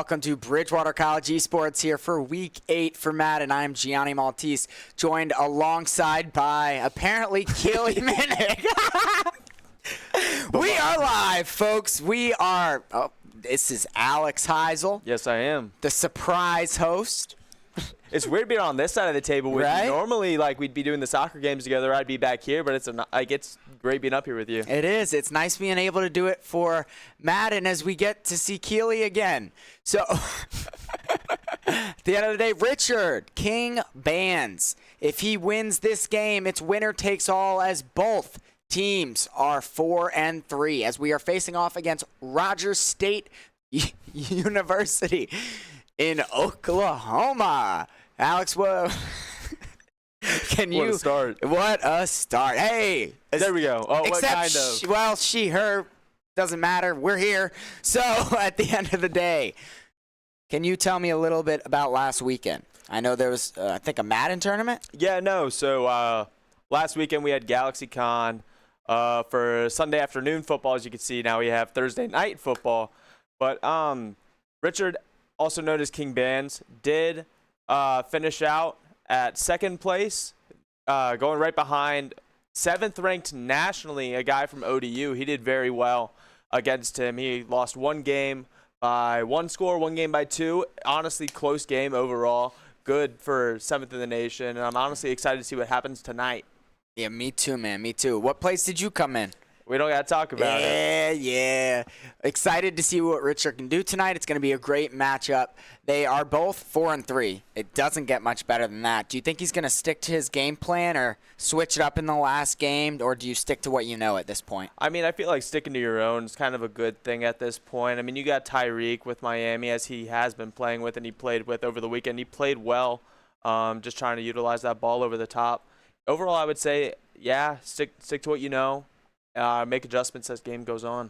welcome to Bridgewater College Esports here for Week 8 for Madden. I'm Gianni Maltese, joined alongside by apparently Keely Minnick. We are live, folks. We are. Oh, this is Alex Heisel. Yes, I am. The surprise host. It's weird being on this side of the table with right? you. Normally, we'd be doing the soccer games together. I'd be back here, but it's great being up here with you. It is. It's nice being able to do it for Madden as we get to see Keely again. So, at the end of the day, Richard King Bands. If he wins this game, it's winner takes all, as both teams are 4-3 as we are facing off against Rogers State University in Oklahoma. Alex, what start. What a start. Hey. There we go. Oh, except, what kind of? Well, she, her, doesn't matter. We're here. So, at the end of the day, can you tell me a little bit about last weekend? I know there was, I think, a Madden tournament. Yeah, no. So, last weekend we had GalaxyCon for Sunday afternoon football. As you can see, now we have Thursday night football. But Richard, also known as King Bands, did finish out at second place, going right behind 7th ranked nationally, a guy from ODU. He did very well against him. He lost one game by one score, one game by two. Honestly, close game overall. Good for 7th in the nation. And I'm honestly excited to see what happens tonight. Yeah, me too, man. Me too. What place did you come in? We don't got to talk about it. Yeah. Excited to see what Richard can do tonight. It's going to be a great matchup. They are both 4-3. It doesn't get much better than that. Do you think he's going to stick to his game plan or switch it up in the last game, or do you stick to what you know at this point? I mean, I feel like sticking to your own is kind of a good thing at this point. I mean, you got Tyreek with Miami, as he has been playing with and he played with over the weekend. He played well, just trying to utilize that ball over the top. Overall, I would say, yeah, stick to what you know. Make adjustments as game goes on.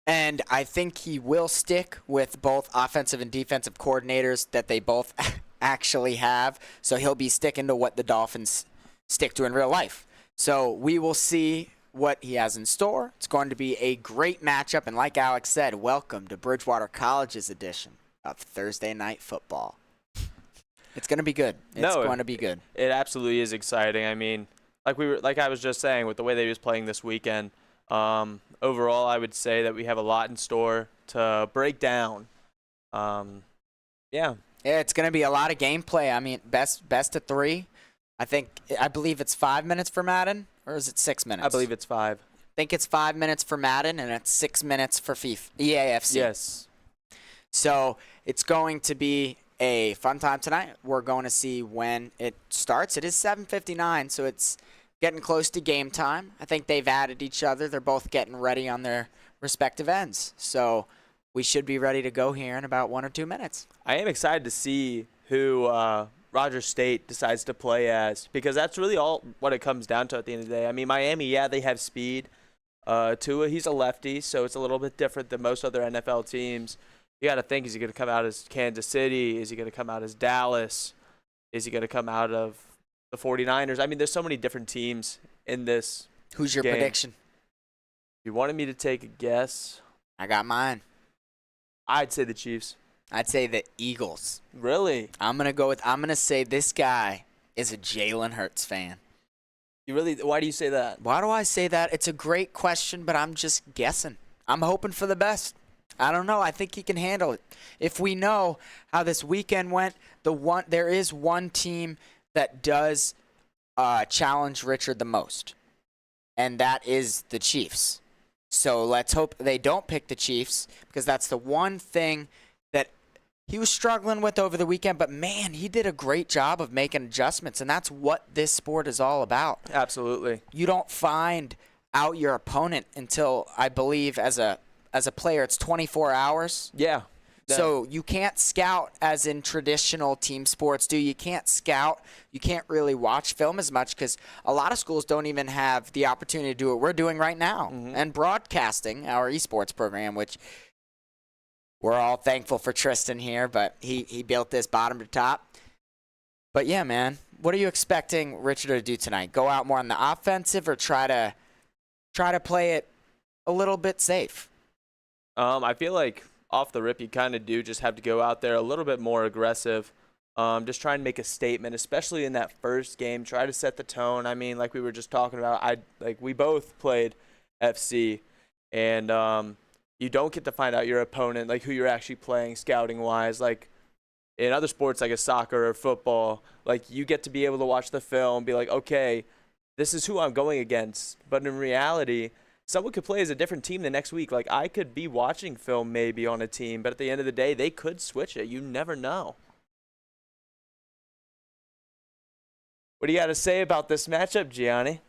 And I think he will stick with both offensive and defensive coordinators that they both actually have. So he'll be sticking to what the Dolphins stick to in real life. So we will see what he has in store. It's going to be a great matchup. And like Alex said, welcome to Bridgewater College's edition of Thursday Night Football. It's going to be good. It's going to be good. It absolutely is exciting. I mean, like I was just saying, with the way they was playing this weekend, overall, I would say that we have a lot in store to break down. Yeah, it's going to be a lot of gameplay. I mean, best of 3. I believe it's 5 minutes for Madden, or is it 6 minutes? I believe it's 5. I think it's 5 minutes for Madden, and it's 6 minutes for EAFC. Yes. So it's going to be a fun time tonight. We're going to see when it starts. It is 7:59, so it's getting close to game time. I think they've added each other. They're both getting ready on their respective ends. So we should be ready to go here in about 1 or 2 minutes. I am excited to see who Rogers State decides to play as, because that's really all what it comes down to at the end of the day. I mean, Miami, yeah, they have speed. Tua, he's a lefty, so it's a little bit different than most other NFL teams. You got to think, is he going to come out as Kansas City? Is he going to come out as Dallas? Is he going to come out of the 49ers? I mean, there's so many different teams in this Who's your game. prediction? If you wanted me to take a guess, I got mine. I'd say the Chiefs. I'd say the Eagles. Really? I'm going to say this guy is a Jalen Hurts fan. Why do you say that? Why do I say that? It's a great question, but I'm just guessing. I'm hoping for the best. I don't know. I think he can handle it. If we know how this weekend went, there is one team that does challenge Richard the most, and that is the Chiefs. So let's hope they don't pick the Chiefs, because that's the one thing that he was struggling with over the weekend. But, man, he did a great job of making adjustments, and that's what this sport is all about. Absolutely. You don't find out your opponent until, I believe, as a player, it's 24 hours. Yeah. So you can't scout as in traditional team sports do. You can't scout. You can't really watch film as much, because a lot of schools don't even have the opportunity to do what we're doing right now. And broadcasting our esports program, which we're all thankful for Tristan here, but he built this bottom to top. But, yeah, man, what are you expecting Richard to do tonight? Go out more on the offensive, or try to play it a little bit safe? I feel like off the rip, you kind of do just have to go out there a little bit more aggressive. Just try and make a statement, especially in that first game. Try to set the tone. I mean, like we were just talking about, we both played FC, and you don't get to find out your opponent, like who you're actually playing scouting wise. Like in other sports, like a soccer or football, like you get to be able to watch the film, be like, okay, this is who I'm going against. But in reality, someone could play as a different team the next week. Like I could be watching film maybe on a team, but at the end of the day, they could switch it. You never know. What do you got to say about this matchup, Gianni?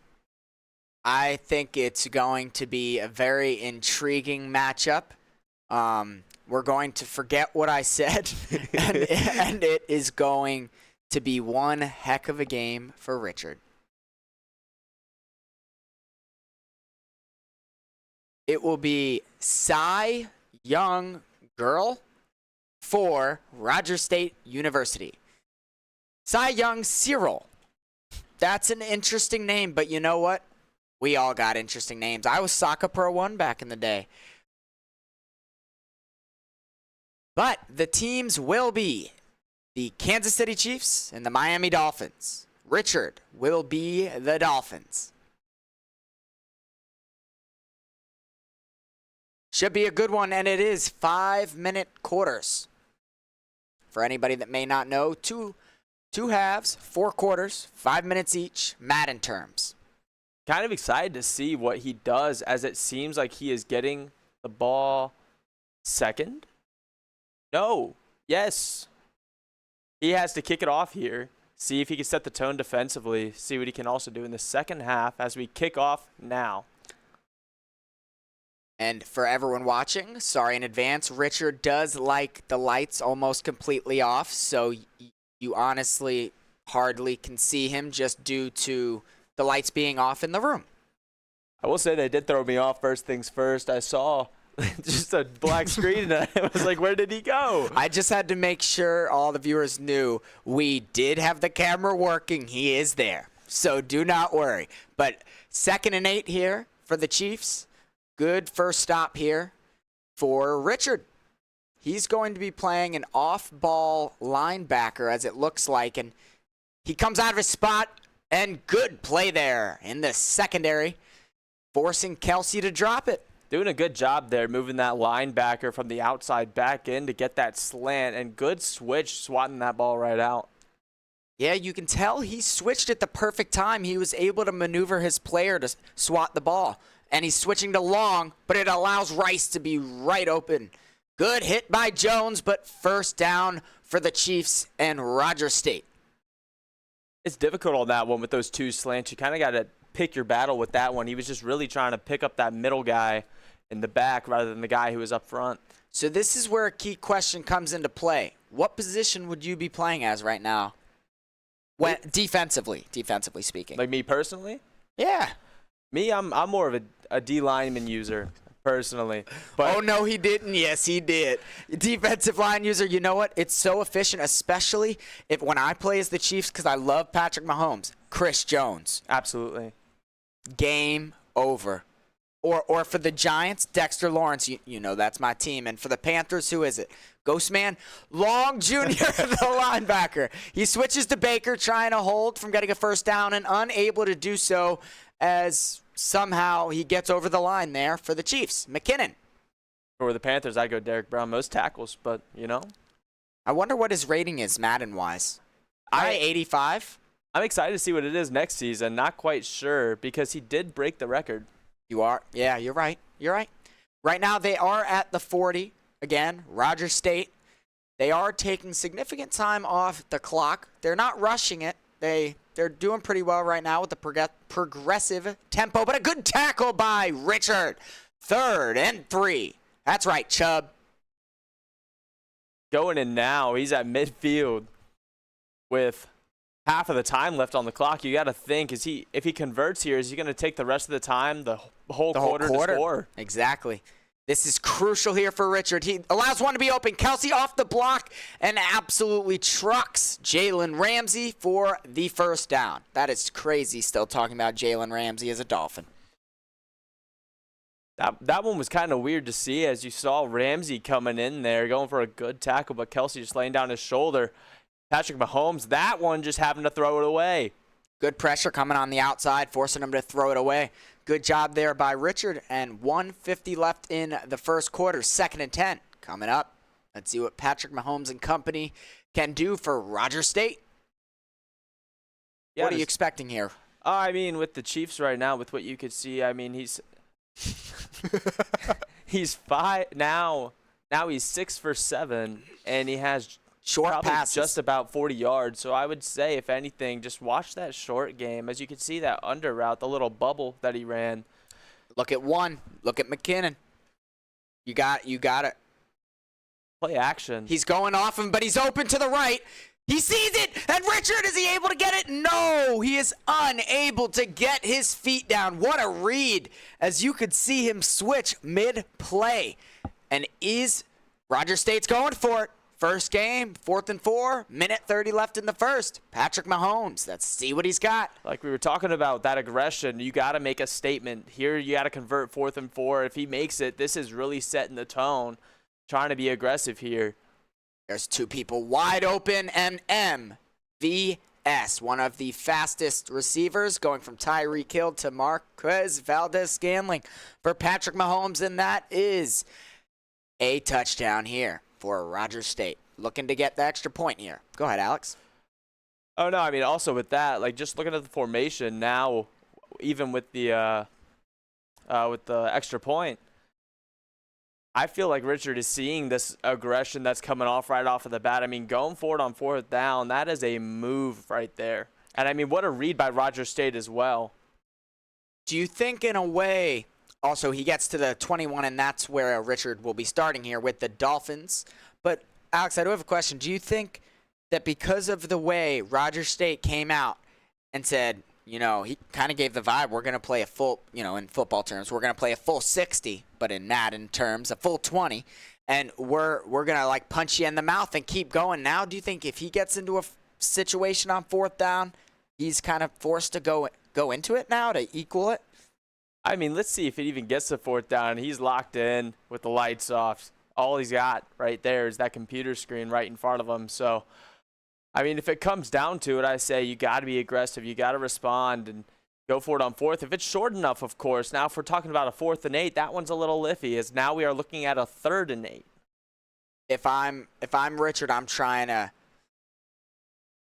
I think it's going to be a very intriguing matchup. We're going to forget what I said, and it is going to be one heck of a game for Richard. It will be Cy Young Girl for Rogers State University. Cy Young Cyril. That's an interesting name, but you know what? We all got interesting names. I was Soccer Pro 1 back in the day. But the teams will be the Kansas City Chiefs and the Miami Dolphins. Richard will be the Dolphins. Should be a good one, and it is 5-minute quarters. For anybody that may not know, two halves, 4 quarters, 5 minutes each, Madden terms. Kind of excited to see what he does, as it seems like he is getting the ball second. No. Yes. He has to kick it off here. See if he can set the tone defensively. See what he can also do in the second half as we kick off now. And for everyone watching, sorry in advance, Richard does like the lights almost completely off, so you honestly hardly can see him just due to the lights being off in the room. I will say they did throw me off first things first. I saw just a black screen, and I was like, where did he go? I just had to make sure all the viewers knew we did have the camera working. He is there, so do not worry. But 2nd and 8 here for the Chiefs. Good first stop here for Richard. He's going to be playing an off-ball linebacker, as it looks like, and he comes out of his spot, and good play there in the secondary, forcing Kelsey to drop it. Doing a good job there, moving that linebacker from the outside back in to get that slant, and good switch, swatting that ball right out. Yeah, you can tell he switched at the perfect time. He was able to maneuver his player to swat the ball, and he's switching to long, but it allows Rice to be right open. Good hit by Jones, but first down for the Chiefs and Rogers State. It's difficult on that one with those 2 slants. You kind of got to pick your battle with that one. He was just really trying to pick up that middle guy in the back rather than the guy who was up front. So this is where a key question comes into play. What position would you be playing as right now? When defensively speaking. Like me personally? Yeah. Me, I'm more of a D lineman user. Personally. But oh, no, he didn't. Yes, he did. Defensive line user, you know what? It's so efficient, especially when I play as the Chiefs, because I love Patrick Mahomes. Chris Jones. Absolutely. Game over. Or for the Giants, Dexter Lawrence. You know that's my team. And for the Panthers, who is it? Ghostman Long Jr., the linebacker. He switches to Baker, trying to hold from getting a first down and unable to do so as somehow he gets over the line there for the Chiefs. McKinnon. For the Panthers, I go Derek Brown, most tackles, but, you know. I wonder what his rating is Madden-wise. I 85. I'm excited to see what it is next season. Not quite sure because he did break the record. You are? Yeah, you're right. You're right. Right now they are at the 40. Again, Rogers State. They are taking significant time off the clock. They're not rushing it. They're doing pretty well right now with the progressive tempo, but a good tackle by Richard. 3rd and 3. That's right, Chubb. Going in now, he's at midfield with half of the time left on the clock. You got to think, if he converts here, is he going to take the rest of the time, the whole quarter to score? Exactly. This is crucial here for Richard. He allows one to be open. Kelsey off the block and absolutely trucks Jalen Ramsey for the first down. That is crazy, still talking about Jalen Ramsey as a Dolphin. That one was kind of weird to see, as you saw Ramsey coming in there, going for a good tackle, but Kelsey just laying down his shoulder. Patrick Mahomes, that one just happened to throw it away. Good pressure coming on the outside, forcing him to throw it away. Good job there by Richard, and 1:50 left in the first quarter. 2nd and 10 coming up. Let's see what Patrick Mahomes and company can do for Rogers State. Yeah, what are you expecting here? I mean, with the Chiefs right now, with what you could see, I mean, he's five now. Now he's 6 for 7, and he has short passes, just about 40 yards. So I would say, if anything, just watch that short game. As you can see, that under route, the little bubble that he ran. Look at one. Look at McKinnon. You got it. Play action. He's going off him, but he's open to the right. He sees it, and Richard, is he able to get it? No, he is unable to get his feet down. What a read, as you could see him switch mid-play. And is Rogers State's going for it. First game, 4th and 4, minute 30 left in the first. Patrick Mahomes, let's see what he's got. Like we were talking about, that aggression, you got to make a statement. Here you got to convert 4th and 4. If he makes it, this is really setting the tone, trying to be aggressive here. There's two people wide open, and MVS, one of the fastest receivers, going from Tyreek Hill to Marquez Valdez-Scantling for Patrick Mahomes, and that is a touchdown here for Rogers State. Looking to get the extra point here. Go ahead, Alex. Oh, no, I mean, also with that, like, just looking at the formation now, even with the extra point, I feel like Richard is seeing this aggression that's coming off right off of the bat. I mean, going forward on 4th down, that is a move right there. And, I mean, what a read by Rogers State as well. Do you think, in a way, also he gets to the 21, and that's where Richard will be starting here with the Dolphins. But, Alex, I do have a question. Do you think that because of the way Rogers State came out and said, you know, he kind of gave the vibe, we're going to play a full, you know, in football terms, we're going to play a full 60, but in Madden terms, a full 20, and we're going to, like, punch you in the mouth and keep going. Now, do you think if he gets into a situation on 4th down, he's kind of forced to go into it now to equal it? I mean, let's see if it even gets to 4th down. He's locked in with the lights off. All he's got right there is that computer screen right in front of him. So, I mean, if it comes down to it, I say you got to be aggressive. You got to respond and go for it on 4th. If it's short enough, of course. Now, if we're talking about a 4th and 8, that one's a little iffy, as now we are looking at a 3rd and 8. If I'm Richard, I'm trying to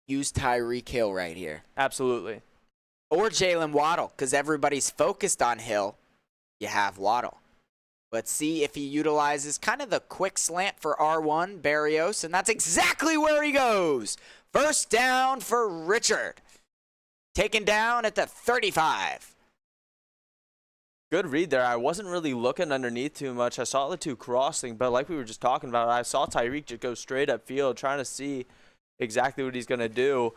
use Tyreek Hill right here. Absolutely. Or Jalen Waddle, because everybody's focused on Hill. You have Waddle. Let's see if he utilizes kind of the quick slant for R1, Barrios, and that's exactly where he goes. First down for Richard. Taken down at the 35. Good read there. I wasn't really looking underneath too much. I saw the two crossing, but like we were just talking about, I saw Tyreek just go straight upfield, trying to see exactly what he's going to do.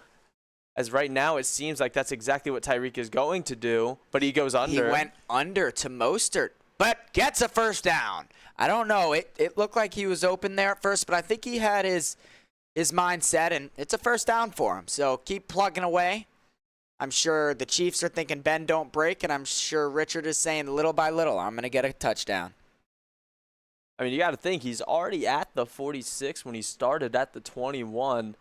As right now, it seems like that's exactly what Tyreek is going to do, but he goes under. He went under to Mostert, but gets a first down. I don't know. It looked like he was open there at first, but I think he had his mind set, and it's a first down for him. So keep plugging away. I'm sure the Chiefs are thinking, Ben, don't break, and I'm sure Richard is saying, little by little, I'm going to get a touchdown. I mean, you got to think, he's already at the 46 when he started at the 21,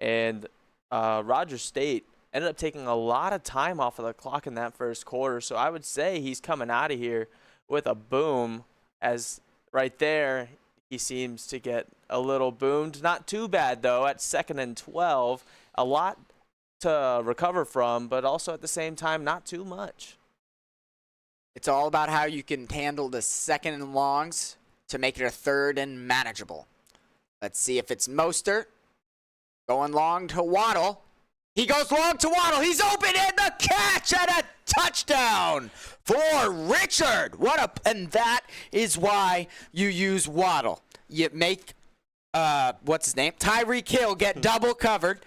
and Rogers State ended up taking a lot of time off of the clock in that first quarter. So I would say he's coming out of here with a boom, as right there he seems to get a little boomed. Not too bad, though, at 2nd and 12. A lot to recover from, but also at the same time, not too much. It's all about how you can handle the 2nd and longs to make it a 3rd and manageable. Let's see if it's Mostert. Going long to Waddle. He goes long to Waddle. He's open, and the catch and a touchdown for Richard. And that is why you use Waddle. You make what's his name? Tyreek Hill get double covered,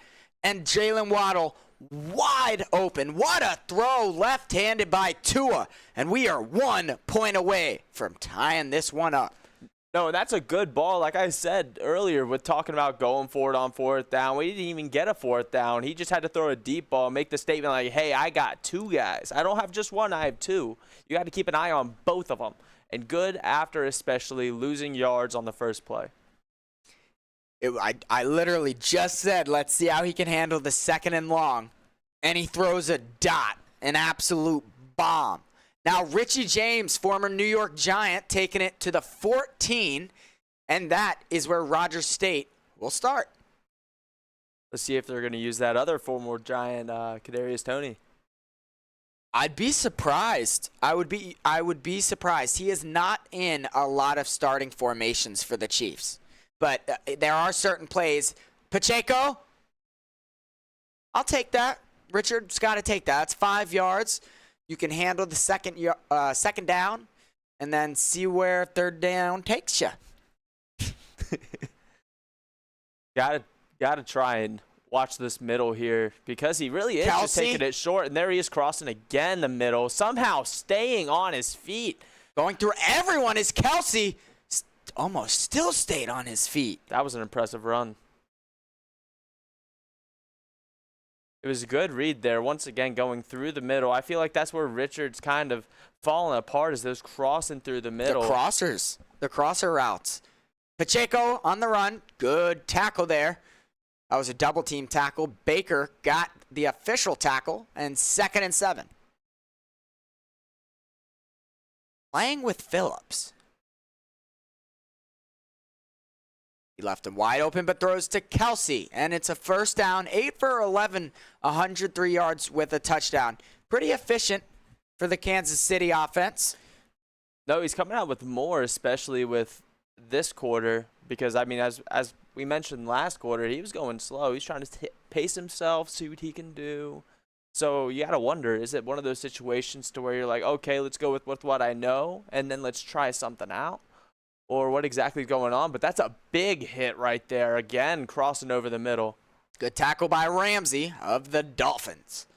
and Jalen Waddle wide open. What a throw, left-handed by Tua. And we are 1 point away from tying this one up. No, that's a good ball. Like I said earlier with talking about going for it on 4th down, we didn't even get a 4th down. He just had to throw a deep ball, make the statement like, hey, I got 2 guys. I don't have just one, I have 2. You got to keep an eye on both of them. and good after especially losing yards on the first play. I literally just said, let's see how he can handle the 2nd and long. And he throws a dot, an absolute bomb. Now, Richie James, former New York Giant, taking it to the 14. And that is where Rogers State will start. Let's see if they're going to use that other former Giant, Kadarius Toney. I'd be surprised. I would be surprised. He is not in a lot of starting formations for the Chiefs. But there are certain plays. Pacheco, I'll take that. Richard's got to take that. It's 5 yards. You can handle the second down and then see where 3rd down takes you. Gotta try and watch this middle here because he really is just taking it short. And there he is crossing again the middle, somehow staying on his feet. Going through everyone is Kelsey. Almost still stayed on his feet. That was an impressive run. It was a good read there. Once again, going through the middle. I feel like that's where Richard's kind of falling apart, is those crossing through the middle. The crosser routes. Pacheco on the run. Good tackle there. That was a double team tackle. Baker got the official tackle, and 2nd and 7. Playing with Phillips. He left him wide open, but throws to Kelsey, and it's a 1st down, 8 for 11, 103 yards with a touchdown. Pretty efficient for the Kansas City offense. No, he's coming out with more, especially with this quarter, because, I mean, as we mentioned last quarter, he was going slow. He's trying to pace himself, see what he can do. So you got to wonder, is it one of those situations to where you're like, okay, let's go with what I know, and then let's try something out? Or what exactly is going on? But that's a big hit right there. Again, crossing over the middle. Good tackle by Ramsey of the Dolphins.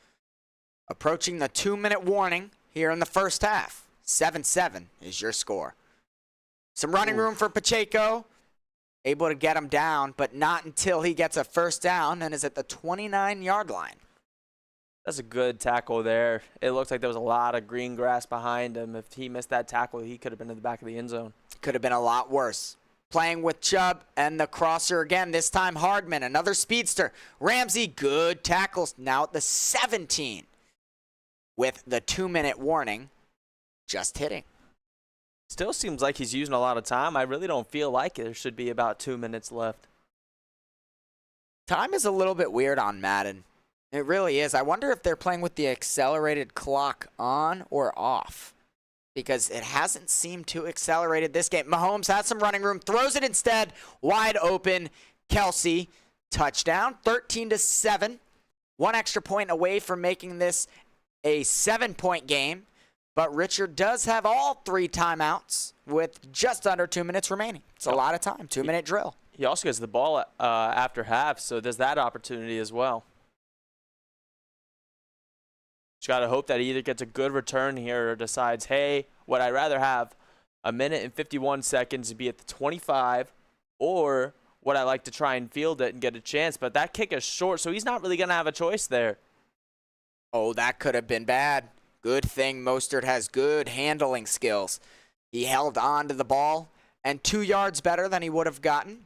Approaching the 2-minute warning here in the first half. 7-7 is your score. Some running room for Pacheco. Able to get him down, but not until he gets a 1st down and is at the 29-yard line. That's a good tackle there. It looks like there was a lot of green grass behind him. If he missed that tackle, he could have been in the back of the end zone. Could have been a lot worse. Playing with Chubb and the crosser again, this time Hardman, another speedster. Ramsey, good tackles, now at the 17. With the 2-minute warning, just hitting. Still seems like he's using a lot of time. I really don't feel like there should be about 2 minutes left. Time is a little bit weird on Madden. It really is. I wonder if they're playing with the accelerated clock on or off, because it hasn't seemed too accelerated this game. Mahomes has some running room, throws it instead, wide open. Kelsey, touchdown, 13-7. 1 extra point away from making this a 7-point game, but Richard does have all 3 timeouts with just under 2 minutes remaining. It's a lot of time, 2-minute drill. He also gets the ball after half, so there's that opportunity as well. Just got to hope that he either gets a good return here or decides, hey, would I rather have 1 minute and 51 seconds to be at the 25, or would I like to try and field it and get a chance? But that kick is short, so he's not really going to have a choice there. Oh, that could have been bad. Good thing Mostert has good handling skills. He held on to the ball, and 2 yards better than he would have gotten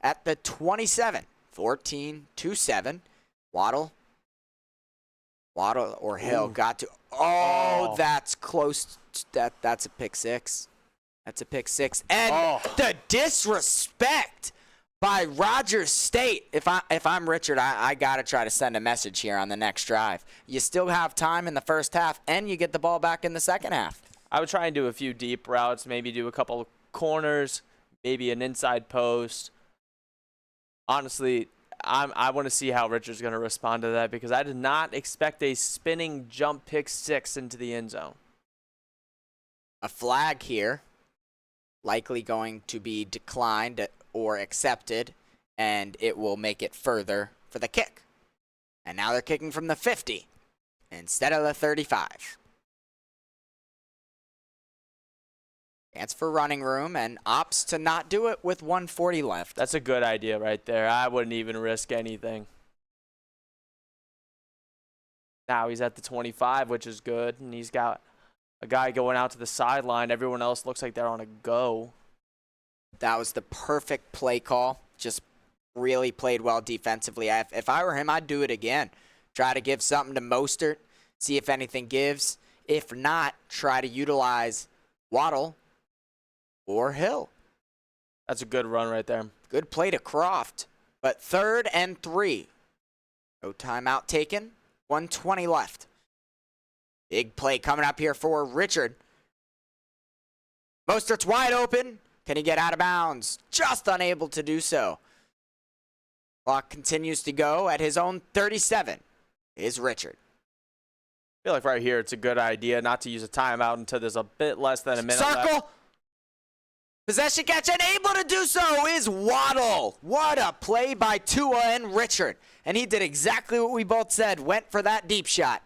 at the 27. 14-7. Waddle or Hill got to. Oh, that's close. That's a pick 6. That's a pick 6. And the disrespect by Rogers State. If I'm Richard, I gotta try to send a message here on the next drive. You still have time in the first half, and you get the ball back in the second half. I would try and do a few deep routes, maybe do a couple corners, maybe an inside post. Honestly, I want to see how Richard's going to respond to that, because I did not expect a spinning jump pick 6 into the end zone. A flag here, likely going to be declined or accepted, and it will make it further for the kick. And now they're kicking from the 50 instead of the 35. Chance for running room, and opts to not do it with 1:40 left. That's a good idea right there. I wouldn't even risk anything. Now he's at the 25, which is good, and he's got a guy going out to the sideline. Everyone else looks like they're on a go. That was the perfect play call. Just really played well defensively. If I were him, I'd do it again. Try to give something to Mostert, see if anything gives. If not, try to utilize Waddle or Hill. That's a good run right there. Good play to Croft. But 3rd and 3. No timeout taken. 1:20 left. Big play coming up here for Richard. Mostert's wide open. Can he get out of bounds? Just unable to do so. Clock continues to go at his own 37. Is Richard. I feel like right here it's a good idea not to use a timeout until there's a bit less than a minute Circle. left. Possession catch, and able to do so is Waddle. What a play by Tua and Richard. And he did exactly what we both said. Went for that deep shot.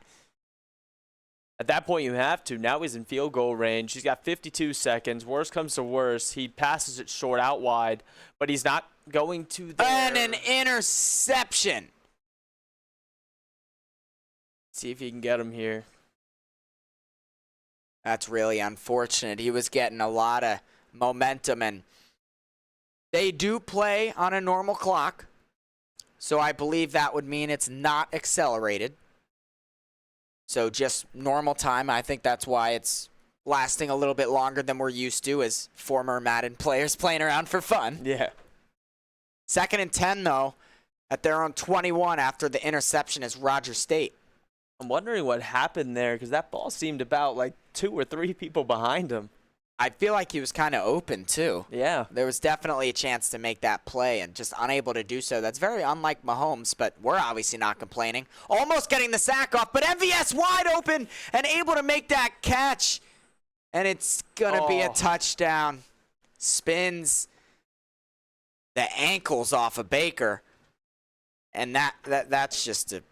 At that point, you have to. Now he's in field goal range. He's got 52 seconds. Worst comes to worst, he passes it short out wide, but he's not going to there. And an interception. See if he can get him here. That's really unfortunate. He was getting a lot of momentum, and they do play on a normal clock, so I believe that would mean it's not accelerated. So just normal time. I think that's why it's lasting a little bit longer than we're used to as former Madden players playing around for fun. Yeah. 2nd and 10, though, at their own 21 after the interception is Rogers State. I'm wondering what happened there because that ball seemed about like 2 or 3 people behind him. I feel like he was kind of open, too. Yeah. There was definitely a chance to make that play and just unable to do so. That's very unlike Mahomes, but we're obviously not complaining. Almost getting the sack off, but MVS wide open and able to make that catch. And it's going to be a touchdown. Spins the ankles off of Baker. And that's just a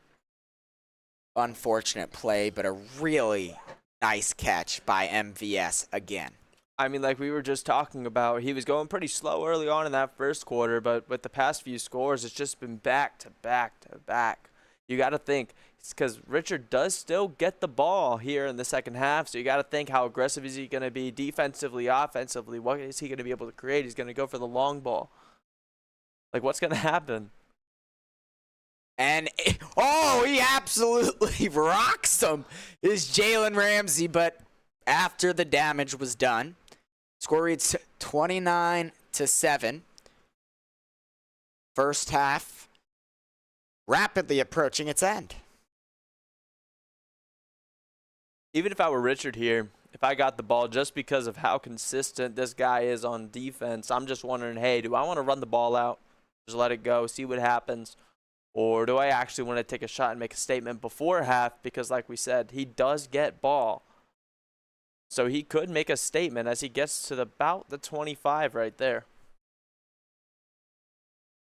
unfortunate play, but a really nice catch by MVS again. I mean, like we were just talking about, he was going pretty slow early on in that first quarter, but with the past few scores, it's just been back to back to back. You got to think, it's because Richard does still get the ball here in the second half, so you got to think how aggressive is he going to be defensively, offensively, what is he going to be able to create? He's going to go for the long ball. Like, what's going to happen? And, he absolutely rocks him, is Jalen Ramsey, but after the damage was done, score reads 29-7. First half rapidly approaching its end. Even if I were Richard here, if I got the ball just because of how consistent this guy is on defense, I'm just wondering, hey, do I want to run the ball out, just let it go, see what happens? Or do I actually want to take a shot and make a statement before half? Because like we said, he does get ball. So he could make a statement as he gets to about the 25 right there.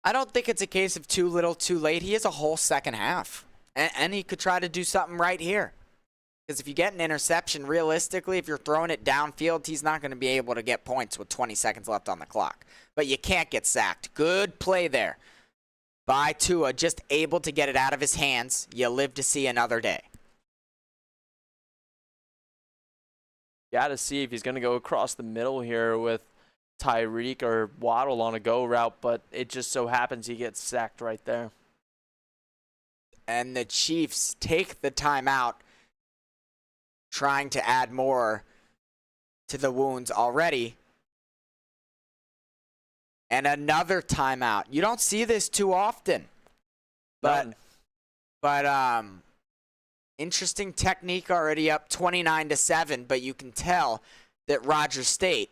I don't think it's a case of too little, too late. He has a whole second half. And he could try to do something right here. Because if you get an interception, realistically, if you're throwing it downfield, he's not going to be able to get points with 20 seconds left on the clock. But you can't get sacked. Good play there by Tua, just able to get it out of his hands. You live to see another day. Got to see if he's going to go across the middle here with Tyreek or Waddle on a go route, but it just so happens he gets sacked right there. And the Chiefs take the timeout, trying to add more to the wounds already. And another timeout. You don't see this too often. But interesting technique already up 29-7, but you can tell that Rogers State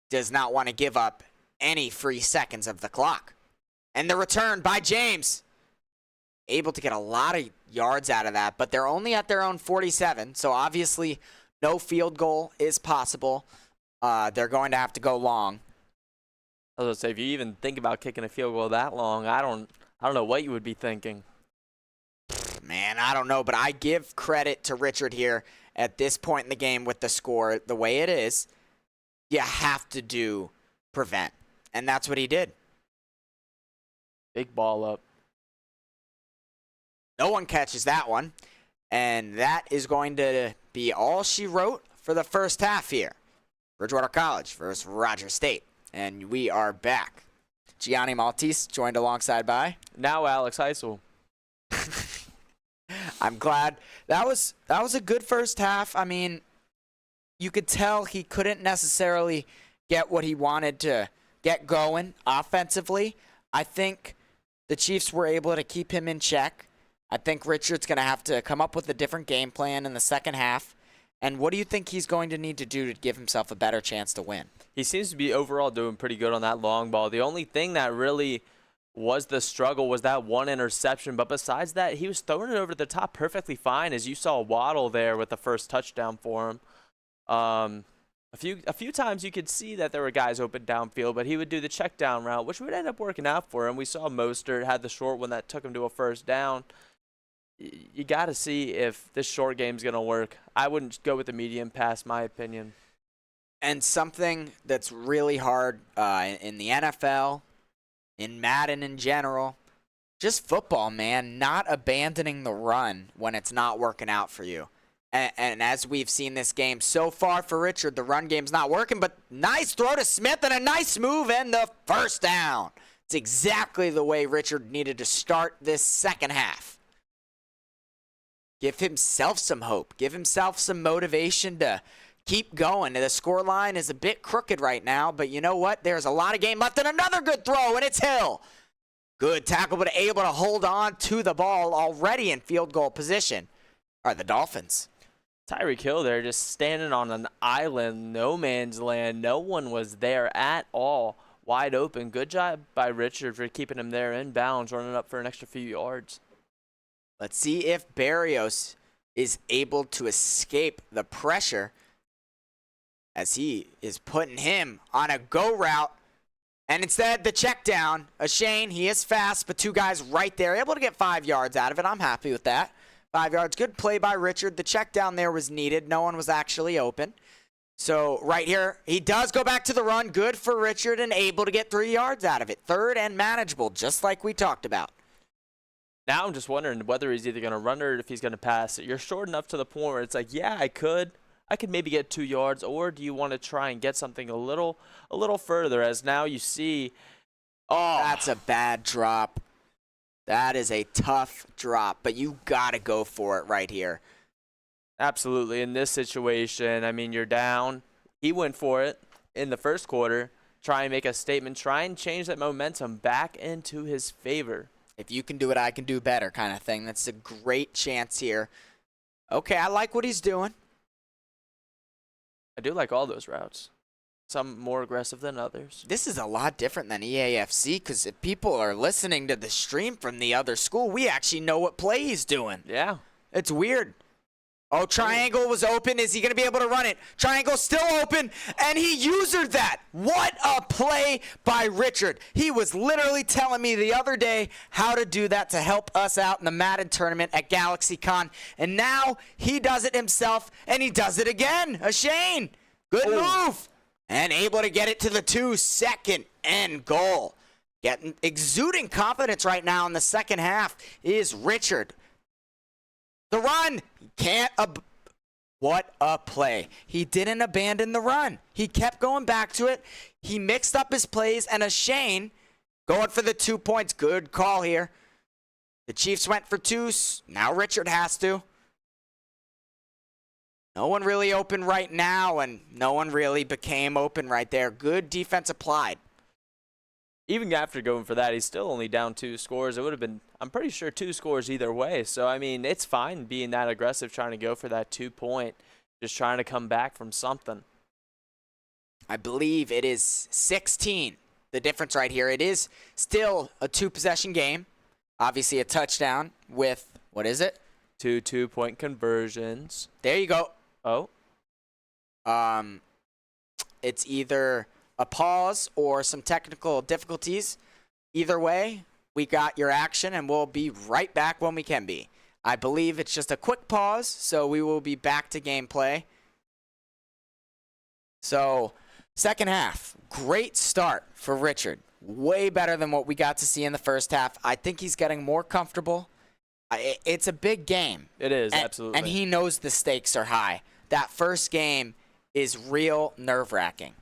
does not want to give up any free seconds of the clock. And the return by James. Able to get a lot of yards out of that, but they're only at their own 47, so obviously no field goal is possible. They're going to have to go long. I was going to say, if you even think about kicking a field goal that long, I don't know what you would be thinking. Man, I don't know, but I give credit to Richard here at this point in the game with the score the way it is. You have to do prevent, and that's what he did. Big ball up. No one catches that one, and that is going to be all she wrote for the first half here. Bridgewater College versus Rogers State. And we are back. Gianni Maltese joined alongside by Now Alex Heisel. I'm glad. That was a good first half. I mean, you could tell he couldn't necessarily get what he wanted to get going offensively. I think the Chiefs were able to keep him in check. I think Richard's going to have to come up with a different game plan in the second half. And what do you think he's going to need to do to give himself a better chance to win? He seems to be overall doing pretty good on that long ball. The only thing that really was the struggle was that one interception. But besides that, he was throwing it over the top perfectly fine, as you saw Waddle there with the first touchdown for him. A few times you could see that there were guys open downfield, but he would do the check down route, which would end up working out for him. We saw Mostert had the short one that took him to a first down. You got to see if this short game's going to work. I wouldn't go with the medium pass, my opinion. And something that's really hard in the NFL, in Madden in general, just football, man, not abandoning the run when it's not working out for you. And as we've seen this game so far for Richard, the run game's not working, but nice throw to Smith and a nice move and the first down. It's exactly the way Richard needed to start this second half. Give himself some hope. Give himself some motivation to keep going. The scoreline is a bit crooked right now, but you know what? There's a lot of game left and another good throw, and it's Hill. Good tackle, but able to hold on to the ball already in field goal position are the Dolphins. Tyreek Hill there just standing on an island, no man's land. No one was there at all. Wide open. Good job by Richard for keeping him there in bounds, running up for an extra few yards. Let's see if Berrios is able to escape the pressure as he is putting him on a go route. And instead, the check down. Shane, he is fast, but two guys right there, able to get 5 yards out of it. I'm happy with that. 5 yards. Good play by Richard. The check down there was needed. No one was actually open. So right here, he does go back to the run. Good for Richard and able to get 3 yards out of it. Third and manageable, just like we talked about. Now I'm just wondering whether he's either going to run or if he's going to pass it. You're short enough to the point where it's like, yeah, I could maybe get 2 yards, or do you want to try and get something a little further? As now you see, oh, that's a bad drop. That is a tough drop, but you got to go for it right here. Absolutely. In this situation, I mean, you're down. He went for it in the first quarter. Try and make a statement. Try and change that momentum back into his favor. If you can do it, I can do better kind of thing. That's a great chance here. Okay, I like what he's doing. I do like all those routes. Some more aggressive than others. This is a lot different than EAFC because if people are listening to the stream from the other school, we actually know what play he's doing. Yeah. It's weird. Oh, triangle was open. Is he going to be able to run it? Triangle still open, and he used that. What a play by Richard. He was literally telling me the other day how to do that to help us out in the Madden tournament at GalaxyCon, and now he does it himself, and he does it again. Shane, good move, and able to get it to the 2-second end goal. Exuding confidence right now in the second half is Richard. The run, he can't. What a play. He didn't abandon the run. He kept going back to it. He mixed up his plays, and Shane going for the 2 points. Good call here. The Chiefs went for 2. Now Richard has to. No one really open right now, and no one really became open right there. Good defense applied. Even after going for that, he's still only down 2 scores. It would have been, I'm pretty sure, 2 scores either way. So, I mean, it's fine being that aggressive, trying to go for that 2 point, just trying to come back from something. I believe it is 16, the difference right here. It is still a 2-possession game. Obviously a touchdown with, what is it? 2 2-point conversions. There you go. Oh. It's either a pause or some technical difficulties. Either way, we got your action, and we'll be right back when we can be. I believe it's just a quick pause, so we will be back to gameplay. So, second half, great start for Richard. Way better than what we got to see in the first half. I think he's getting more comfortable. It's a big game. It is, absolutely. And he knows the stakes are high. that first game is real nerve-wracking.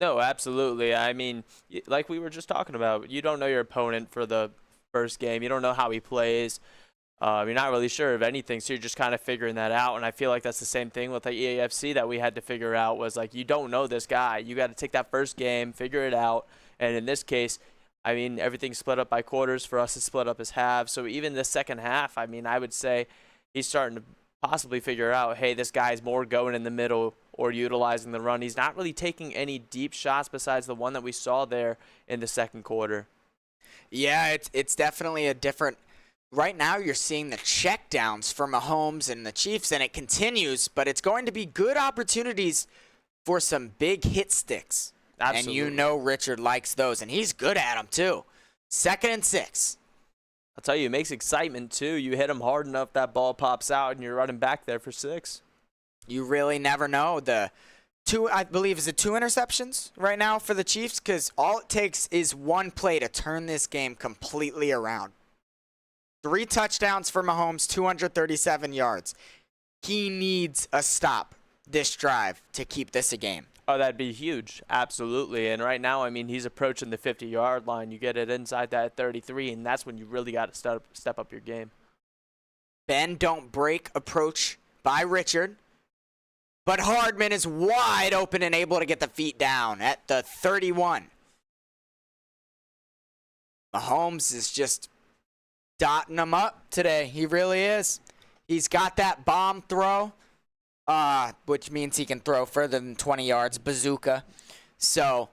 No, absolutely. I mean, like we were just talking about, you don't know your opponent for the first game. You don't know how he plays. You're not really sure of anything, so you're just kind of figuring that out. And I feel like that's the same thing with the EAFC that we had to figure out was like, you don't know this guy. You got to take that first game, figure it out. And in this case, I mean, everything's split up by quarters. For us, it's split up as halves. So even the second half, I mean, I would say he's starting to possibly figure out, hey, this guy's more going in the middle or utilizing the run. He's not really taking any deep shots besides the one that we saw there in the second quarter. Yeah, it's definitely a different. Right now, you're seeing the checkdowns for Mahomes and the Chiefs, and it continues, but it's going to be good opportunities for some big hit sticks. Absolutely. And you know Richard likes those, and he's good at them too. 2nd and 6. I'll tell you, it makes excitement too. You hit him hard enough, that ball pops out, and you're running back there for 6. You really never know. The 2, I believe, is it 2 interceptions right now for the Chiefs? Because all it takes is one play to turn this game completely around. 3 touchdowns for Mahomes, 237 yards. He needs a stop this drive to keep this a game. Oh, that'd be huge. Absolutely. And right now, I mean, he's approaching the 50-yard line. You get it inside that 33, and that's when you really got to step up your game. Bend, don't break approach by Richard. But Hardman is wide open and able to get the feet down at the 31. Mahomes is just dotting them up today. He really is. He's got that bomb throw, which means he can throw further than 20 yards, bazooka. So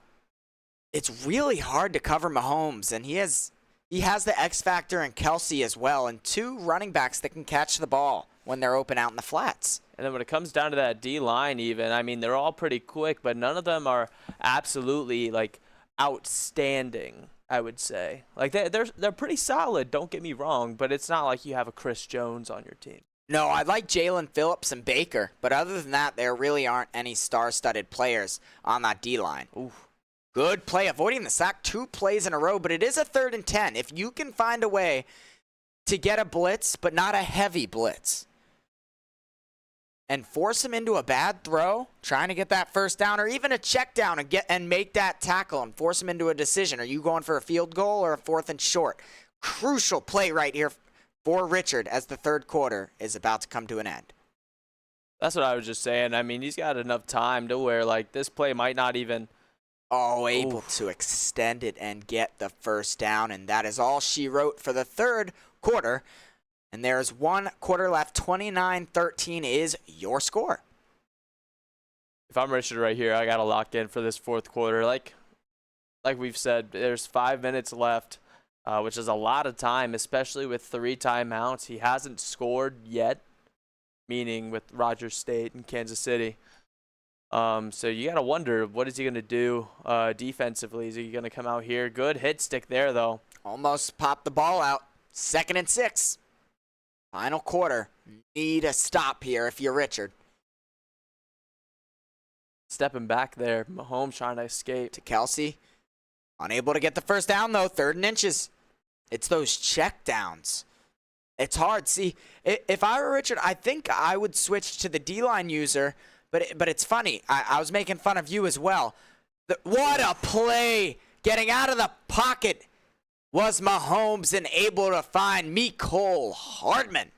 it's really hard to cover Mahomes, and he has the X factor in Kelsey as well, and 2 running backs that can catch the ball when they're open out in the flats. And then when it comes down to that D-line even, I mean, they're all pretty quick, but none of them are absolutely, like, outstanding, I would say. Like, they're pretty solid, don't get me wrong, but it's not like you have a Chris Jones on your team. No, I like Jalen Phillips and Baker, but other than that, there really aren't any star-studded players on that D-line. Ooh. Good play, avoiding the sack 2 plays in a row, but it is a 3rd and 10. If you can find a way to get a blitz, but not a heavy blitz, and force him into a bad throw, trying to get that first down, or even a check down and make that tackle and force him into a decision. Are you going for a field goal or a 4th and short? Crucial play right here for Richard as the 3rd quarter is about to come to an end. That's what I was just saying. I mean, he's got enough time to where, like, this play might not even... able to extend it and get the first down, and that is all she wrote for the 3rd quarter. And there's 1 quarter left. 29-13 is your score. If I'm Richard right here, I got to lock in for this 4th quarter. Like we've said, there's 5 minutes left, which is a lot of time, especially with 3 timeouts. He hasn't scored yet, meaning with Rogers State and Kansas City. So you got to wonder, what is he going to do defensively? Is he going to come out here? Good hit stick there, though. Almost popped the ball out. 2nd and 6. Final quarter. Need a stop here if you're Richard. Stepping back there. Mahomes trying to escape. To Kelsey. Unable to get the first down, though. 3rd and inches. It's those check downs. It's hard. See, if I were Richard, I think I would switch to the D-line user. But it's funny. I was making fun of you as well. What a play. Getting out of the pocket was Mahomes and able to find Mecole Hardman.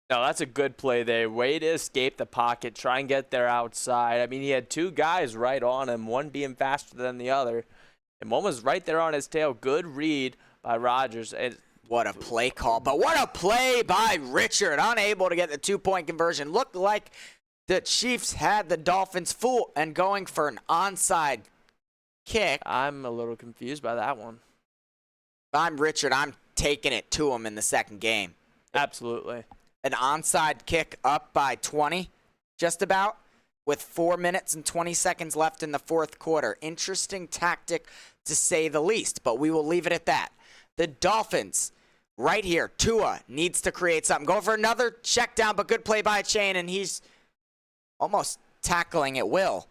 No, that's a good play there. Way to escape the pocket, try and get there outside. I mean, he had 2 guys right on him, one being faster than the other. And one was right there on his tail. Good read by Rogers. What a play call. But what a play by Richard. Unable to get the 2-point conversion. Looked like the Chiefs had the Dolphins fooled and going for an onside kick. I'm a little confused by that one. If I'm Richard, I'm taking it to him in the 2nd game. Absolutely. An onside kick up by 20, just about, with 4 minutes and 20 seconds left in the 4th quarter. Interesting tactic, to say the least, but we will leave it at that. The Dolphins, right here, Tua needs to create something. Go for another check down, but good play by Chain, and he's almost tackling at will.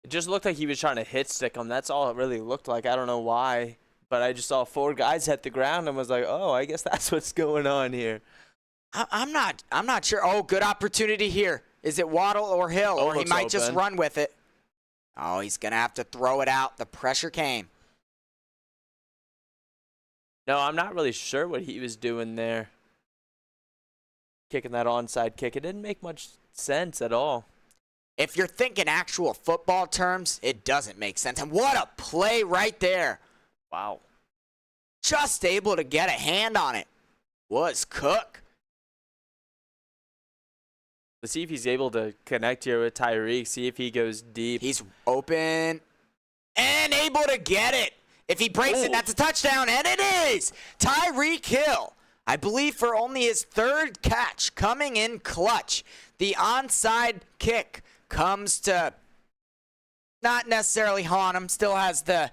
It just looked like he was trying to hit stick him. That's all it really looked like. I don't know why. But I just saw 4 guys hit the ground and was like, oh, I guess that's what's going on here. I'm not sure. Oh, good opportunity here. Is it Waddle or Hill? Oh, Or he looks might just open. run with it. Oh, he's going to have to throw it out. The pressure came. No, I'm not really sure what he was doing there. Kicking that onside kick. It didn't make much sense at all. If you're thinking actual football terms, it doesn't make sense. And what a play right there. Wow. Just able to get a hand on it was Cook. Let's see if he's able to connect here with Tyreek. See if he goes deep. He's open and able to get it. If he breaks it, that's a touchdown, and it is. Tyreek Hill, I believe for only his third catch, coming in clutch. The onside kick comes to not necessarily haunt him. Still has the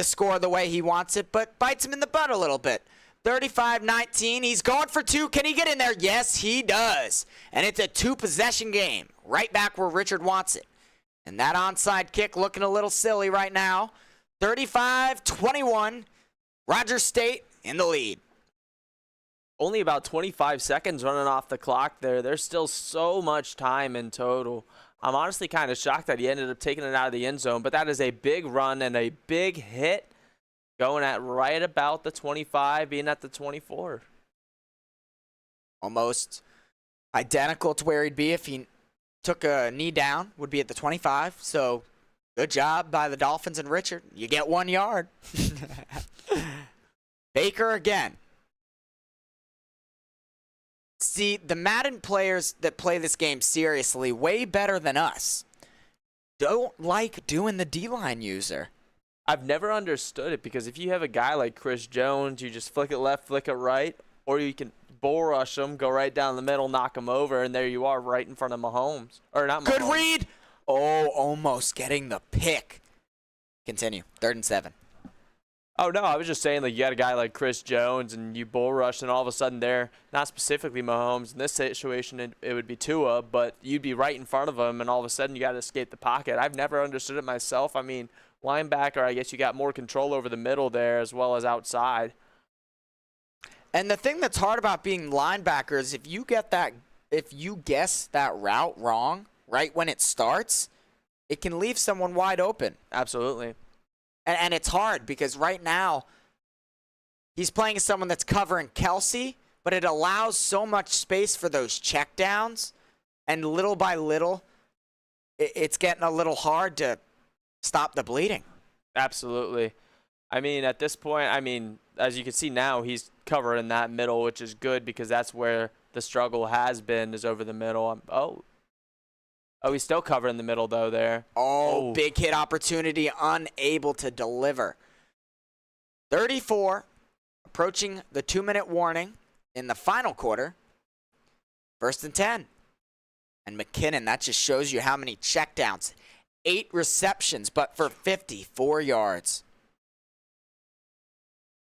score the way he wants it, but bites him in the butt a little bit. 35-19. He's going for two. Can he get in there? Yes, he does. And it's a two-possession game, right back where Richard wants it. And that onside kick looking a little silly right now. 35-21. Rogers State in the lead. Only about 25 seconds running off the clock there. There's still so much time in total. I'm honestly kind of shocked that he ended up taking it out of the end zone, but that is a big run and a big hit going at right about the 25, being at the 24. Almost identical to where he'd be if he took a knee down, would be at the 25. So good job by the Dolphins and Richard. You get 1 yard. Baker again. See, the Madden players that play this game seriously, way better than us, don't like doing the D-line user. I've never understood it because if you have a guy like Chris Jones, you just flick it left, flick it right, or you can bull rush him, go right down the middle, knock him over, and there you are right in front of Mahomes. Or not Mahomes. Good read. Oh, almost getting the pick. Continue. 3rd and 7. Oh, no, I was just saying, like, you got a guy like Chris Jones, and you bull rush, and all of a sudden they're not specifically Mahomes. In this situation, it would be Tua, but you'd be right in front of him, and all of a sudden you got to escape the pocket. I've never understood it myself. I mean, linebacker, I guess you got more control over the middle there as well as outside. And the thing that's hard about being linebacker is if you guess that route wrong right when it starts, it can leave someone wide open. Absolutely. And it's hard because right now he's playing as someone that's covering Kelsey, but it allows so much space for those checkdowns, and little by little, it's getting a little hard to stop the bleeding. Absolutely. I mean, at this point, as you can see now, he's covering that middle, which is good because that's where the struggle has been, is over the middle. Oh, he's still covering the middle, though, there. Oh, big hit opportunity, unable to deliver. 34, approaching the 2-minute warning in the final quarter. 1st and 10. And McKinnon, that just shows you how many checkdowns. 8 receptions, but for 54 yards.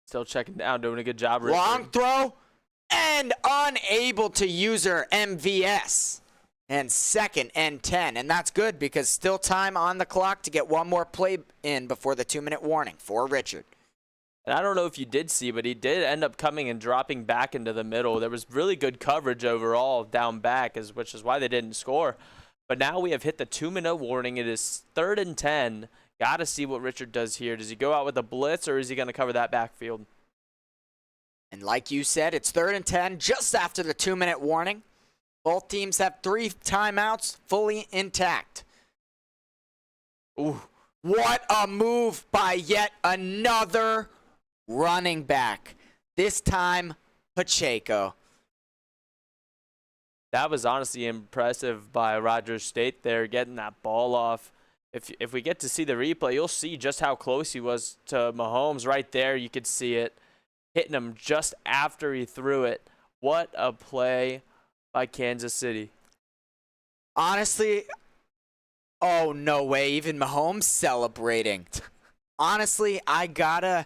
Still checking down, doing a good job. Long throw, and unable to use her MVS. And 2nd and 10. And that's good because still time on the clock to get one more play in before the 2-minute warning for Richard. And I don't know if you did see, but he did end up coming and dropping back into the middle. There was really good coverage overall down back, which is why they didn't score. But now we have hit the 2-minute warning. It is 3rd and 10. Got to see what Richard does here. Does he go out with a blitz, or is he going to cover that backfield? And like you said, it's 3rd and 10 just after the 2-minute warning. Both teams have 3 timeouts fully intact. Ooh, what a move by yet another running back. This time, Pacheco. That was honestly impressive by Rogers State there, getting that ball off. If we get to see the replay, you'll see just how close he was to Mahomes. Right there, you could see it. Hitting him just after he threw it. What a play by Kansas City. Honestly, oh, no way. Even Mahomes celebrating. Honestly, I gotta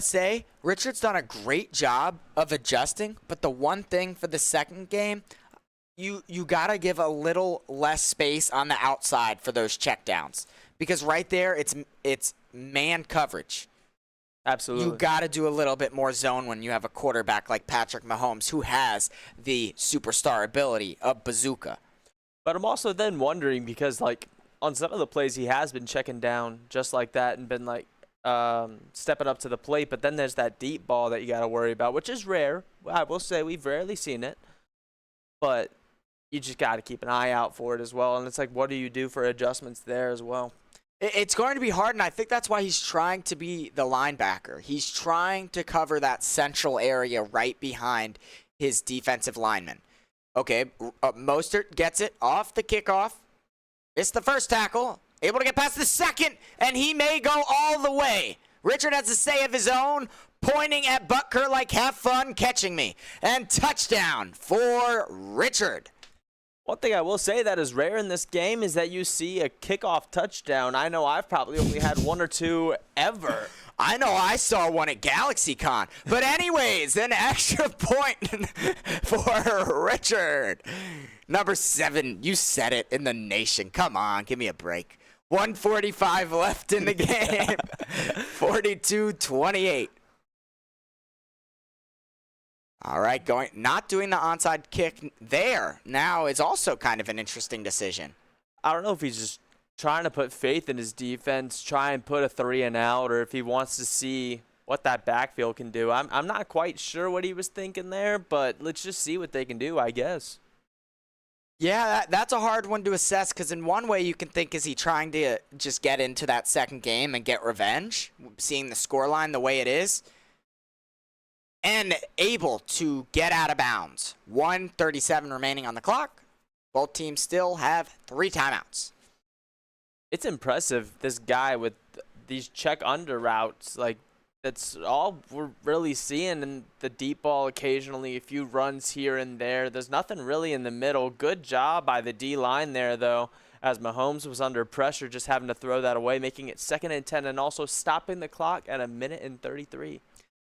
say, Richard's done a great job of adjusting, but the one thing for the second game, you gotta give a little less space on the outside for those checkdowns. Because right there, it's man coverage. Absolutely. You got to do a little bit more zone when you have a quarterback like Patrick Mahomes, who has the superstar ability of bazooka. But I'm also then wondering because, like, on some of the plays he has been checking down just like that and been, like, stepping up to the plate. But then there's that deep ball that you got to worry about, which is rare. I will say we've rarely seen it. But you just got to keep an eye out for it as well. And it's like, what do you do for adjustments there as well? It's going to be hard, and I think that's why he's trying to be the linebacker. He's trying to cover that central area right behind his defensive lineman. Okay, Mostert gets it off the kickoff. It's the first tackle. Able to get past the second, and he may go all the way. Richard has a say of his own, pointing at Butker like, have fun catching me. And touchdown for Richard. One thing I will say that is rare in this game is that you see a kickoff touchdown. I know I've probably only had one or two ever. I know I saw one at GalaxyCon. But anyways, an extra point for Richard. Number 7, you said it, in the nation. Come on, give me a break. 1:45 left in the game. 42-28. All right, not doing the onside kick there now is also kind of an interesting decision. I don't know if he's just trying to put faith in his defense, try and put a 3 and out, or if he wants to see what that backfield can do. I'm not quite sure what he was thinking there, but let's just see what they can do, I guess. Yeah, that's a hard one to assess because in one way you can think, is he trying to just get into that second game and get revenge, seeing the scoreline the way it is? And able to get out of bounds. 1:37 remaining on the clock. Both teams still have 3 timeouts. It's impressive, this guy with these check under routes. Like, that's all we're really seeing in the deep ball occasionally. A few runs here and there. There's nothing really in the middle. Good job by the D-line there, though, as Mahomes was under pressure, just having to throw that away, making it 2nd and 10, and also stopping the clock at 1:33.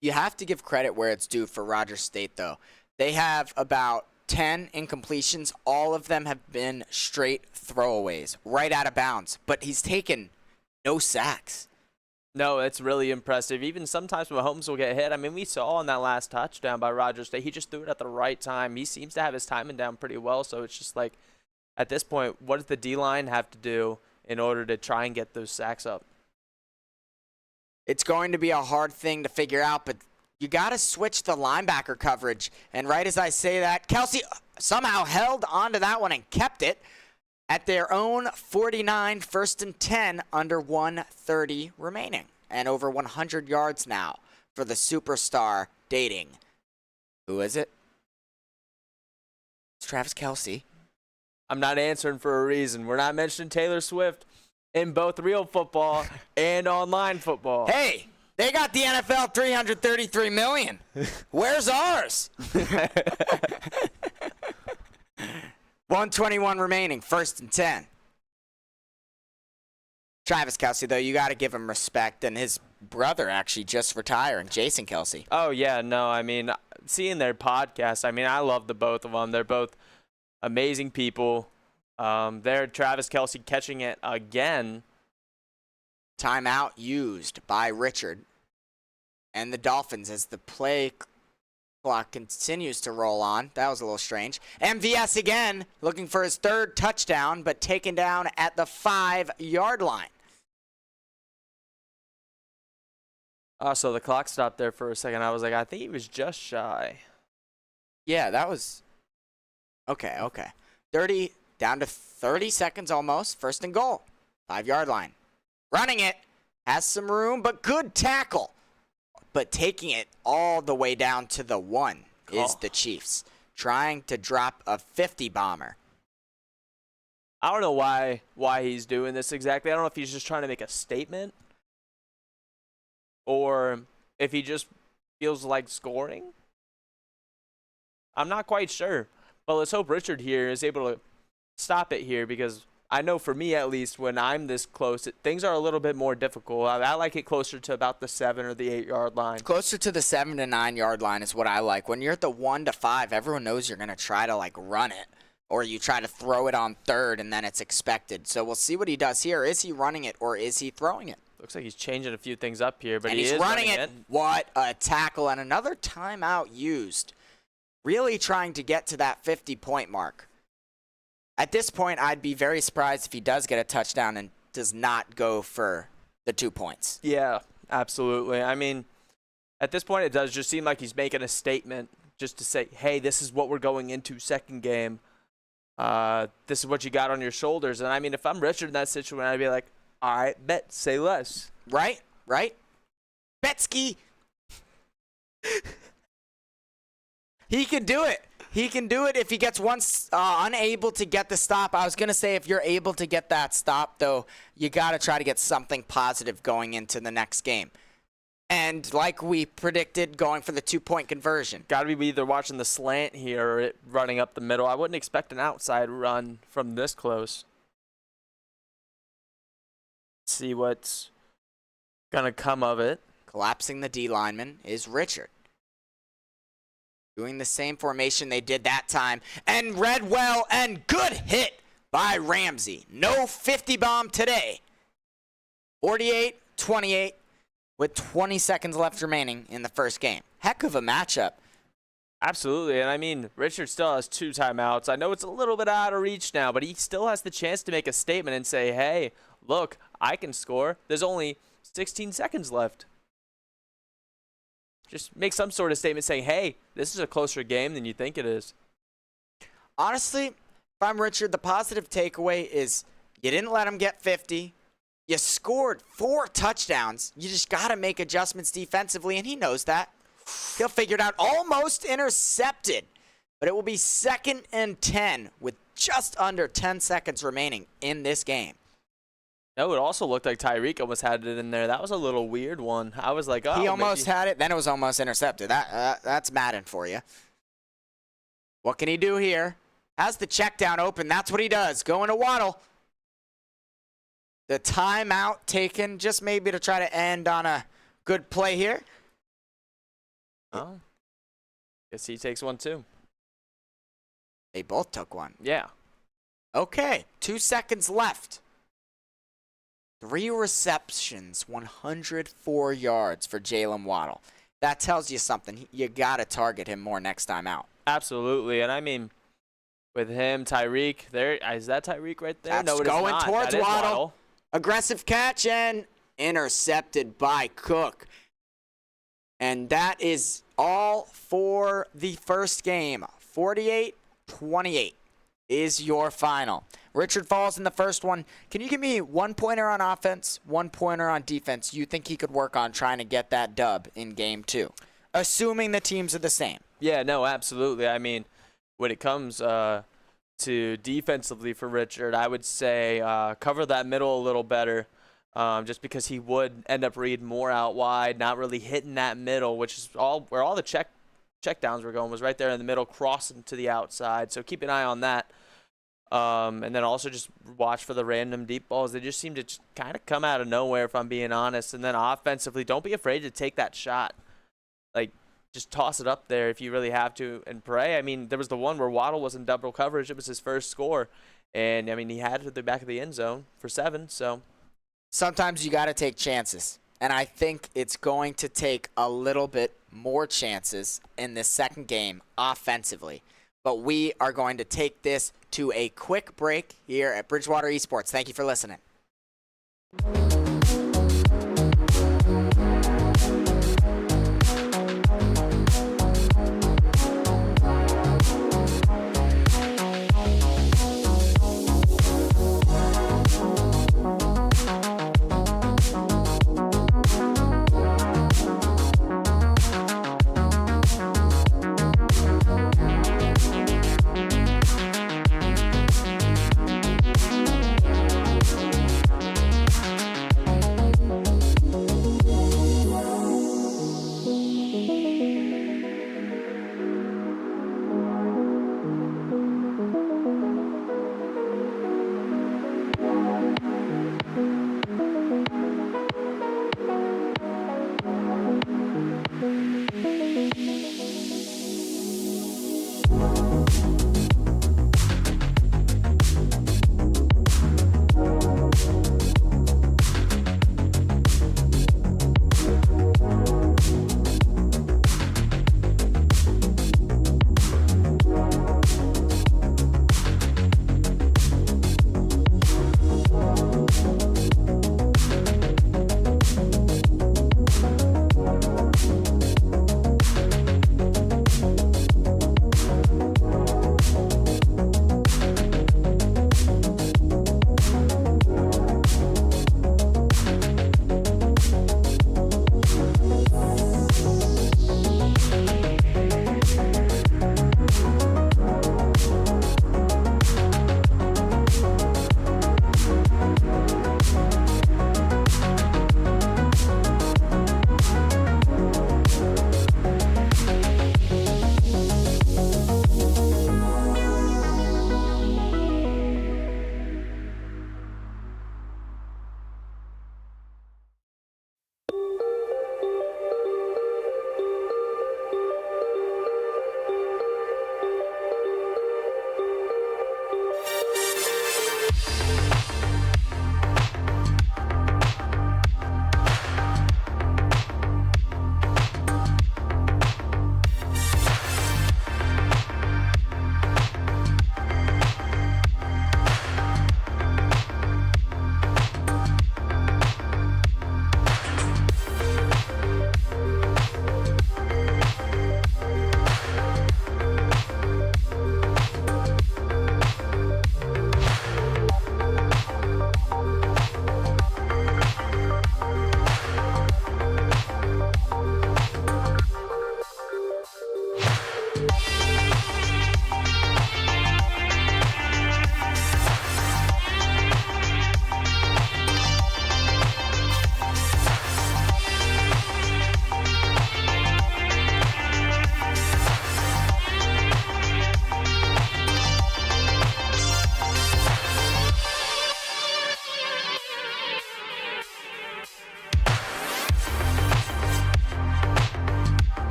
You have to give credit where it's due for Rogers State, though. They have about 10 incompletions. All of them have been straight throwaways, right out of bounds. But he's taken no sacks. No, it's really impressive. Even sometimes Mahomes will get hit. I mean, we saw on that last touchdown by Rogers State, he just threw it at the right time. He seems to have his timing down pretty well. So it's just like, at this point, what does the D-line have to do in order to try and get those sacks up? It's going to be a hard thing to figure out, but you got to switch the linebacker coverage. And right as I say that, Kelsey somehow held onto that one and kept it at their own 49, 1st and 10, under 1:30 remaining. And over 100 yards now for the superstar dating. Who is it? It's Travis Kelsey. I'm not answering for a reason. We're not mentioning Taylor Swift in both real football and online football. Hey, they got the NFL $333 million. Where's ours? 1:21 remaining, 1st and 10. Travis Kelsey, though, you got to give him respect, and his brother actually just retiring, Jason Kelsey. Oh, yeah, no, I mean, seeing their podcast, I mean, I love the both of them. They're both amazing people. There, Travis Kelsey catching it again. Timeout used by Richard and the Dolphins as the play clock continues to roll on. That was a little strange. MVS again looking for his 3rd touchdown, but taken down at the 5-yard line. Oh, so the clock stopped there for a second. I was like, I think he was just shy. Yeah, that was... Okay. 30, down to 30 seconds almost. 1st and goal. 5-yard line. Running it. Has some room, but good tackle. But taking it all the way down to the 1 is the Chiefs. Trying to drop a 50-bomber. I don't know why he's doing this exactly. I don't know if he's just trying to make a statement or if he just feels like scoring. I'm not quite sure. But let's hope Richard here is able to stop it here, because I know for me at least, when I'm this close, things are a little bit more difficult. I like it closer to about the 7 or the 8-yard line. Closer to the 7 to 9-yard line is what I like. When you're at the 1 to 5, everyone knows you're going to try to like run it, or you try to throw it on 3rd and then it's expected. So we'll see what he does here. Is he running it or is he throwing it? Looks like he's changing a few things up here, but and he's is running it. What a tackle, and another timeout used. Really trying to get to that 50-point mark. At this point, I'd be very surprised if he does get a touchdown and does not go for the 2 points. Yeah, absolutely. I mean, at this point, it does just seem like he's making a statement just to say, hey, this is what we're going into second game. This is what you got on your shoulders. And, I mean, if I'm Richard in that situation, I'd be like, all right, bet, say less. Right? Betsky. He can do it. He can do it if he gets once unable to get the stop. I was going to say if you're able to get that stop, though, you got to try to get something positive going into the next game. And like we predicted, going for the 2-point conversion. Got to be either watching the slant here or it running up the middle. I wouldn't expect an outside run from this close. Let's see what's going to come of it. Collapsing the D lineman is Richard. Doing the same formation they did that time. And read well, and good hit by Ramsey. No 50 bomb today. 48-28 with 20 seconds left remaining in the first game. Heck of a matchup. Absolutely, and I mean, Richard still has 2 timeouts. I know it's a little bit out of reach now, but he still has the chance to make a statement and say, hey, look, I can score. There's only 16 seconds left. Just make some sort of statement saying, hey, this is a closer game than you think it is. Honestly, if I'm Richard, the positive takeaway is you didn't let him get 50. You scored 4 touchdowns. You just got to make adjustments defensively, and he knows that. He'll figure it out. Almost intercepted, but it will be 2nd and 10 with just under 10 seconds remaining in this game. No, it also looked like Tyreek almost had it in there. That was a little weird one. I was like, oh. He almost had it, then it was almost intercepted. That's Madden for you. What can he do here? Has the check down open. That's what he does. Going to Waddle. The timeout taken just maybe to try to end on a good play here. Oh. Guess he takes one too. They both took one. Yeah. Okay, 2 seconds left. 3 receptions, 104 yards for Jalen Waddle. That tells you something. You got to target him more next time out. Absolutely, and I mean, with him, Tyreek, there is that Tyreek right there? That's no, it is going not. towards That is Waddle. Aggressive catch and intercepted by Cook. And that is all for the first game. 48-28 is your final. Richard falls in the first one. Can you give me 1 pointer on offense, 1 pointer on defense you think he could work on trying to get that dub in game 2? Assuming the teams are the same. Yeah, no, absolutely. I mean, when it comes to defensively for Richard, I would say cover that middle a little better. Just because he would end up reading more out wide, not really hitting that middle, which is where all the check downs were going, was right there in the middle, crossing to the outside. So keep an eye on that. And then also just watch for the random deep balls. They just seem to kind of come out of nowhere, if I'm being honest. And then offensively, don't be afraid to take that shot. Like, just toss it up there if you really have to and pray. I mean, there was the one where Waddle was in double coverage. It was his first score. And, I mean, he had it at the back of the end zone for 7, so. Sometimes you got to take chances. And I think it's going to take a little bit more chances in this second game offensively. But we are going to take this to a quick break here at Bridgewater Esports. Thank you for listening.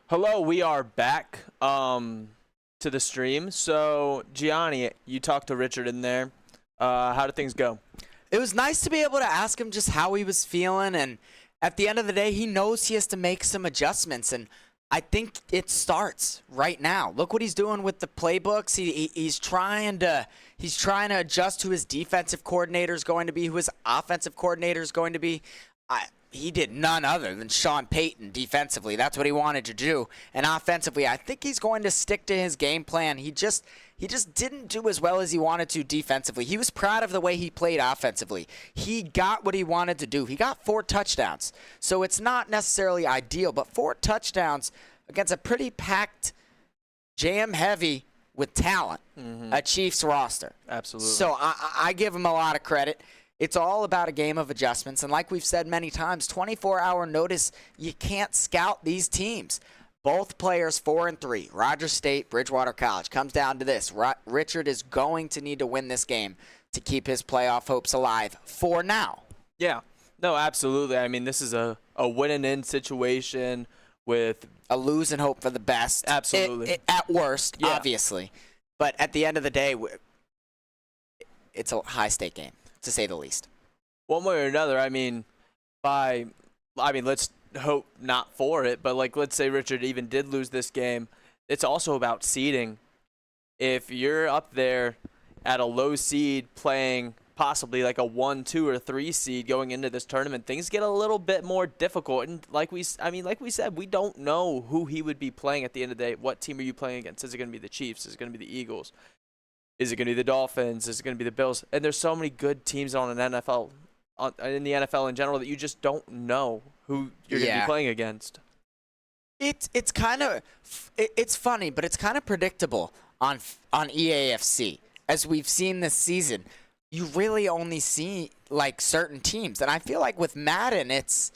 Hello, we are back to the stream. So, Gianni, you talked to Richard in there. How did things go? It was nice to be able to ask him just how he was feeling, and at the end of the day, he knows he has to make some adjustments, and I think it starts right now. Look what he's doing with the playbooks. He's trying to adjust who his defensive coordinator is going to be, who his offensive coordinator is going to be. He did none other than Sean Payton defensively. That's what he wanted to do. And offensively, I think he's going to stick to his game plan. He just didn't do as well as he wanted to defensively. He was proud of the way he played offensively. He got what he wanted to do. He got 4 touchdowns. So it's not necessarily ideal, but 4 touchdowns against a pretty packed, jam-heavy with talent, a Chiefs roster. Absolutely. So I give him a lot of credit. It's all about a game of adjustments. And like we've said many times, 24-hour notice, you can't scout these teams. Both players 4-3, Rogers State, Bridgewater College. Comes down to this. Richard is going to need to win this game to keep his playoff hopes alive for now. Yeah. No, absolutely. I mean, this is a win and in situation with a lose and hope for the best. Absolutely. At worst, obviously. But at the end of the day, it's a high-stake game, to say the least. One way or another, I mean, let's hope not for it, but let's say Richard even did lose this game. It's also about seeding. If you're up there at a low seed playing possibly like a 1, 2, or 3 seed going into this tournament, things get a little bit more difficult. And like we said, we don't know who he would be playing at the end of the day. What team are you playing against? Is it going to be the Chiefs? Is it going to be the Eagles? Is it going to be the Dolphins? Is it going to be the Bills? And there's so many good teams in the NFL in general that you just don't know who you're going to be playing against. It's kind of it's funny, but it's kind of predictable on EAFC. As we've seen this season, you really only see certain teams, and I feel like with Madden, it's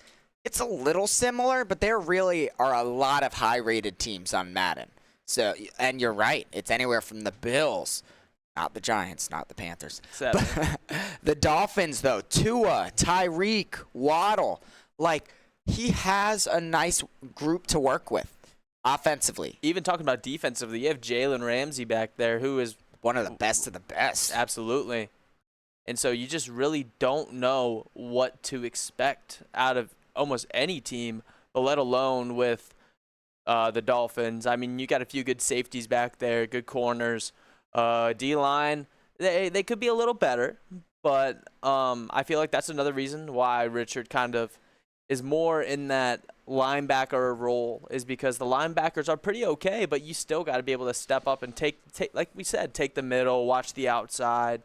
a little similar, but there really are a lot of high-rated teams on Madden. So, and you're right, it's anywhere from the Bills. Not the Giants, not the Panthers. The Dolphins, though, Tua, Tyreek, Waddle, he has a nice group to work with offensively. Even talking about defensively, you have Jalen Ramsey back there, who is one of the best of the best. Absolutely. And so you just really don't know what to expect out of almost any team, but let alone with the Dolphins. I mean, you got a few good safeties back there, good corners. D-line, they could be a little better, but I feel like that's another reason why Richard kind of is more in that linebacker role, is because the linebackers are pretty okay, but you still got to be able to step up and take, like we said, take the middle, watch the outside,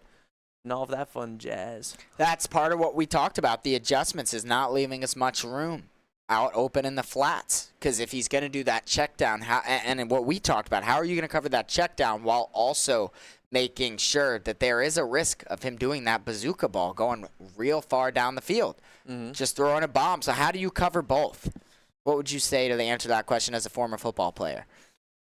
and all of that fun jazz. That's part of what we talked about. The adjustments is not leaving us much room out open in the flats, because if he's going to do that check down, and what we talked about, how are you going to cover that check down while also making sure that there is a risk of him doing that bazooka ball going real far down the field, just throwing a bomb? So how do you cover both? What would you say to the answer to that question as a former football player?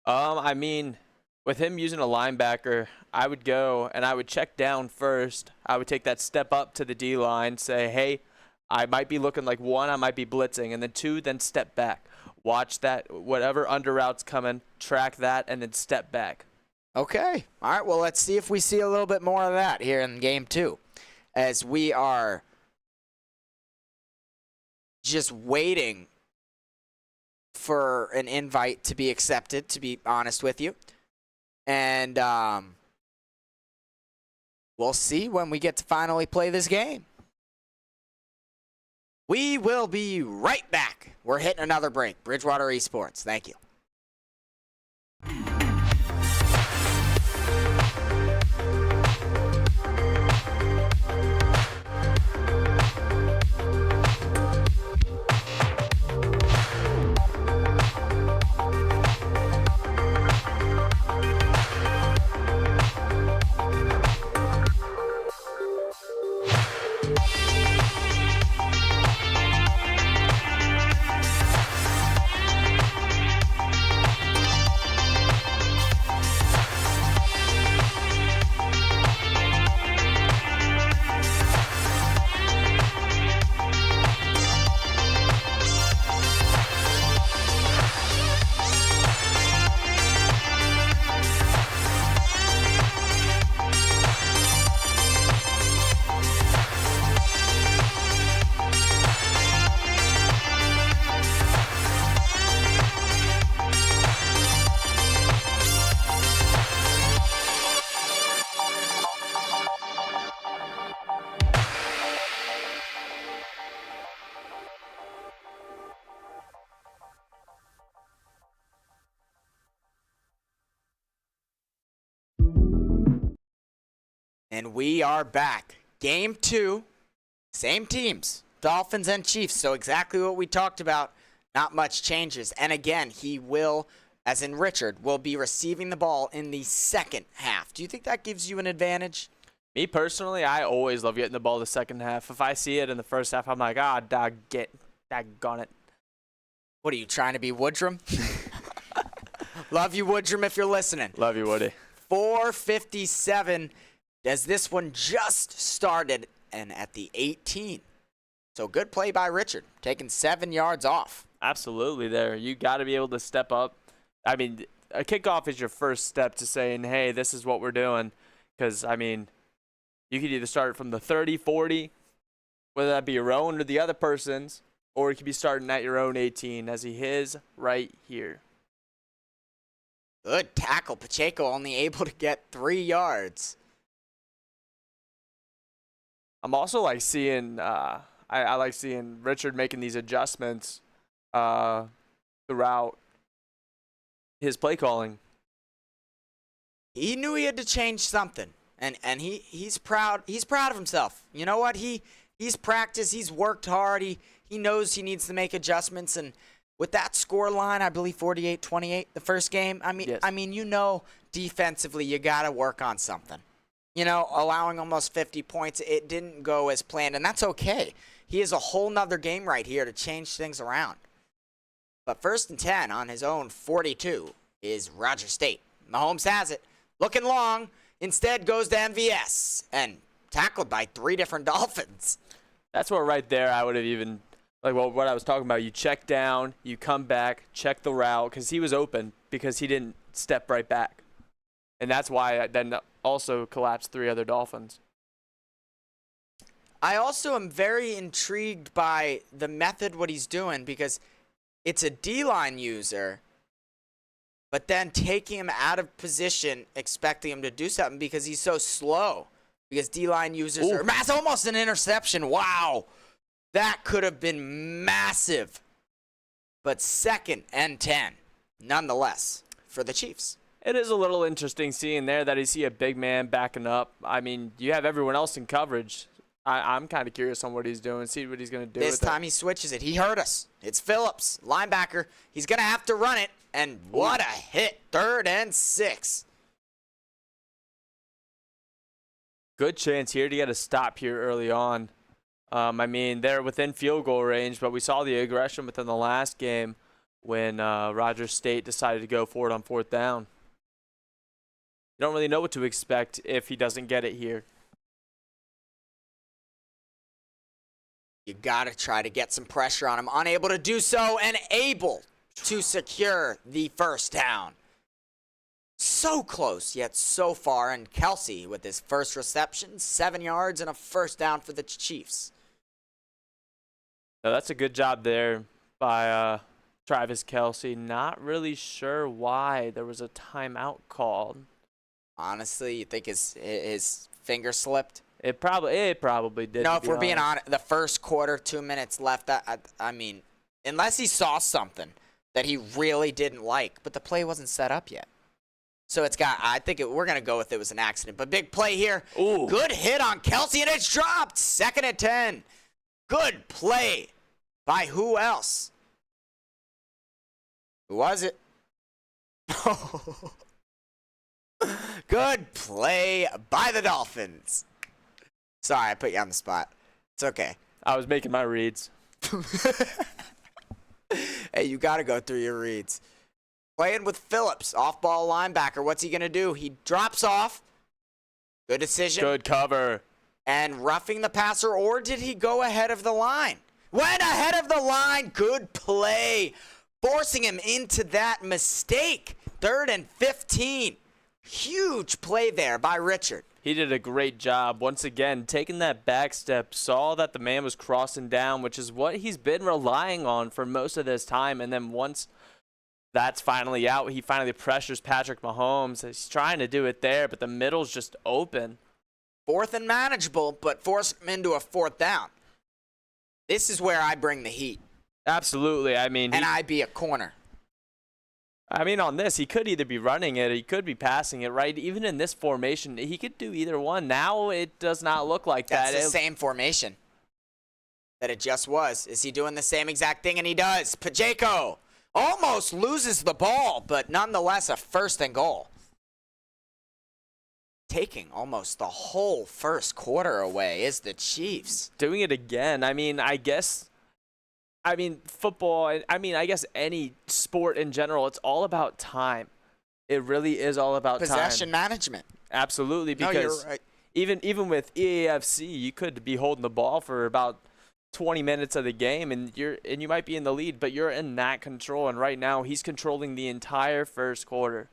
I mean, with him using a linebacker, I would go and I would check down first. I would take that step up to the D-line, say, hey, I might be looking like 1, I might be blitzing, and then 2, then step back. Watch that, whatever under route's coming, track that, and then step back. Okay. All right, well, let's see if we see a little bit more of that here in game 2, as we are just waiting for an invite to be accepted, to be honest with you. And we'll see when we get to finally play this game. We will be right back. We're hitting another break. Bridgewater Esports. Thank you. And we are back. Game 2, same teams, Dolphins and Chiefs. So exactly what we talked about, not much changes. And again, he will, as in Richard, will be receiving the ball in the second half. Do you think that gives you an advantage? Me personally, I always love getting the ball the second half. If I see it in the first half, I'm like, daggone it. What are you, trying to be Woodrum? Love you, Woodrum, if you're listening. Love you, Woody. 4:57 as this one just started and at the 18. So good play by Richard, taking 7 yards off. Absolutely there. You got to be able to step up. I mean, a kickoff is your first step to saying, hey, this is what we're doing. Because, I mean, you could either start from the 30, 40, whether that be your own or the other person's, or you could be starting at your own 18 as he is right here. Good tackle. Pacheco only able to get 3 yards. I'm also like seeing, I like seeing Richard making these adjustments throughout his play calling. He knew he had to change something, and he's proud. He's proud of himself. You know what? He's practiced. He's worked hard. He knows he needs to make adjustments, and with that score line, I believe 48-28 the first game. Yes. I mean, you know, defensively you got to work on something. You know, allowing almost 50 points, it didn't go as planned, and that's okay. He has a whole nother game right here to change things around. But 1st and 10 on his own 42 is Roger State. Mahomes has it. Looking long. Instead goes to MVS and tackled by 3 different Dolphins. That's what right there I would have even, like what I was talking about. You check down, you come back, check the route, because he was open because he didn't step right back. And that's why I then also collapsed 3 other Dolphins. I also am very intrigued by the method, what he's doing, because it's a D-line user, but then taking him out of position, expecting him to do something because he's so slow. Because D-line users are massive. Almost an interception. Wow. That could have been massive. But 2nd and 10, nonetheless, for the Chiefs. It is a little interesting seeing there that you see a big man backing up. I mean, you have everyone else in coverage. I'm kind of curious on what he's doing, see what he's going to do. This time he switches it. He hurt us. It's Phillips, linebacker. He's going to have to run it. And what a hit. 3rd and 6. Good chance here to get a stop here early on. I mean, they're within field goal range, but we saw the aggression within the last game when Rogers State decided to go for it on 4th down. You don't really know what to expect if he doesn't get it here. You got to try to get some pressure on him. Unable to do so and able to secure the 1st down. So close, yet so far. And Kelsey with his first reception, 7 yards and a 1st down for the Chiefs. Now, that's a good job there by Travis Kelsey. Not really sure why there was a timeout called. Honestly, you think his finger slipped? It probably did. No, if we're being honest, the first quarter, 2 minutes left, I mean, unless he saw something that he really didn't like, but the play wasn't set up yet. So I think we're going to go with it was an accident. But big play here. Ooh. Good hit on Kelsey, and it's dropped. 2nd and 10. Good play by who else? Who was it? Good play by the Dolphins. Sorry, I put you on the spot. It's okay. I was making my reads. Hey, you got to go through your reads. Playing with Phillips, off-ball linebacker. What's he going to do? He drops off. Good decision. Good cover. And roughing the passer, or did he go ahead of the line? Went ahead of the line. Good play. Forcing him into that mistake. 3rd and 15. Huge play there by Richard. He did a great job. Once again, taking that back step, saw that the man was crossing down, which is what he's been relying on for most of this time. And then once that's finally out, he finally pressures Patrick Mahomes. He's trying to do it there, but the middle's just open. 4th and manageable, but force him into a 4th down. This is where I bring the heat. Absolutely. I mean, and I be a corner. I mean, on this, he could either be running it or he could be passing it, right? Even in this formation, he could do either one. Now it does not look like that. That's the same formation that it just was. Is he doing the same exact thing? And he does. Pacheco almost loses the ball, but nonetheless a 1st and goal. Taking almost the whole first quarter away is the Chiefs. Doing it again. I mean, football, I guess any sport in general, it's all about time. It really is all about Possession management. Absolutely, because no, you're right. even with EAFC, you could be holding the ball for about 20 minutes of the game, and you might be in the lead, but you're in that control. And right now, he's controlling the entire first quarter.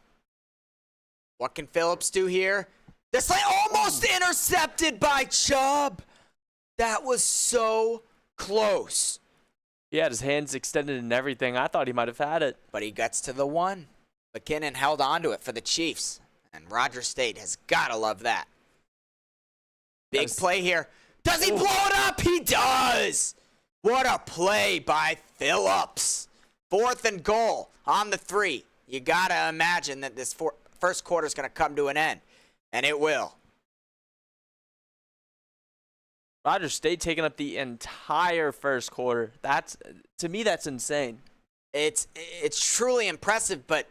What can Phillips do here? This play almost intercepted by Chubb. That was so close. He had his hands extended and everything. I thought he might have had it. But he gets to the one. McKinnon held on to it for the Chiefs. And Roger State has got to love that. Big play here. Does he blow it up? He does. What a play by Phillips. 4th and goal on the 3. You got to imagine that this first quarter is going to come to an end. And it will. Roger State taking up the entire first quarter. To me, that's insane. It's truly impressive, but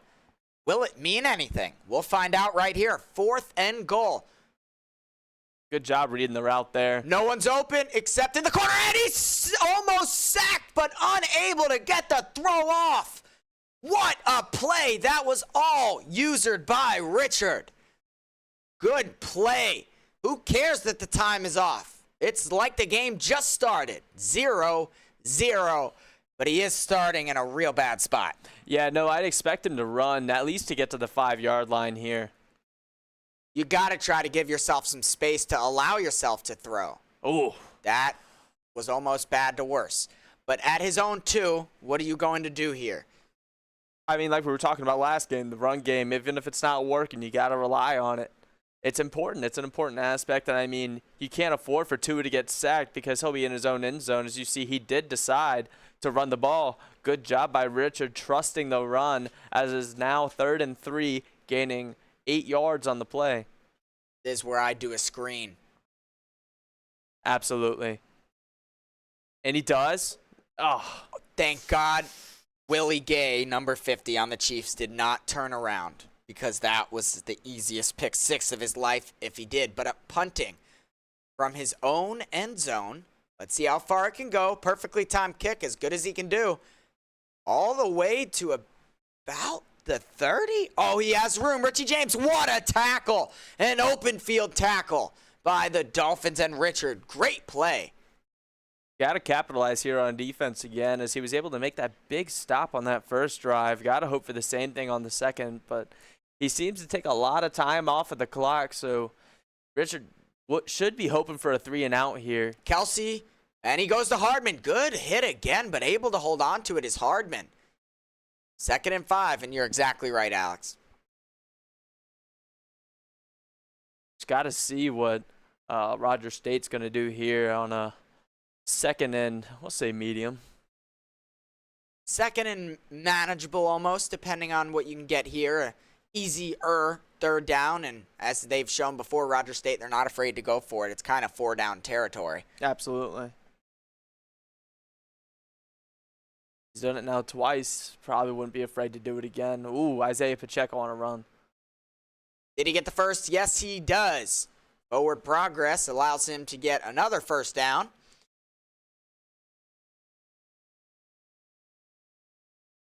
will it mean anything? We'll find out right here. 4th and goal. Good job reading the route there. No one's open except in the corner, and he's almost sacked, but unable to get the throw off. What a play. That was all usured by Richard. Good play. Who cares that the time is off? It's like the game just started. 0-0. But he is starting in a real bad spot. Yeah, no, I'd expect him to run at least to get to the 5-yard line here. You got to try to give yourself some space to allow yourself to throw. Oh. That was almost bad to worse. But at his own 2, what are you going to do here? I mean, like we were talking about last game, the run game, even if it's not working, you got to rely on it. It's important. It's an important aspect. And, I mean, you can't afford for Tua to get sacked because he'll be in his own end zone. As you see, he did decide to run the ball. Good job by Richard trusting the run, as is now 3rd and 3, gaining 8 yards on the play. This is where I do a screen. Absolutely. And he does. Oh, thank God Willie Gay, number 50 on the Chiefs, did not turn around, because that was the easiest pick 6 of his life if he did. But punting from his own end zone, let's see how far it can go. Perfectly timed kick, as good as he can do. All the way to about the 30. Oh, he has room. Richie James, what a tackle. An open field tackle by the Dolphins and Richard. Great play. Got to capitalize here on defense again, as he was able to make that big stop on that first drive. Got to hope for the same thing on the second, but he seems to take a lot of time off of the clock, so Richard should be hoping for a 3-and-out here. Kelsey, and he goes to Hardman. Good hit again, but able to hold on to it is Hardman. 2nd and 5, and you're exactly right, Alex. Just got to see what Roger State's going to do here on a 2nd and, we'll say, medium. 2nd and manageable almost, depending on what you can get here. Easier 3rd down, and as they've shown before, Roger State, they're not afraid to go for it. It's kind of 4-down territory. Absolutely. He's done it now twice. Probably wouldn't be afraid to do it again. Ooh, Isaiah Pacheco on a run. Did he get the first? Yes, he does. Forward progress allows him to get another 1st down.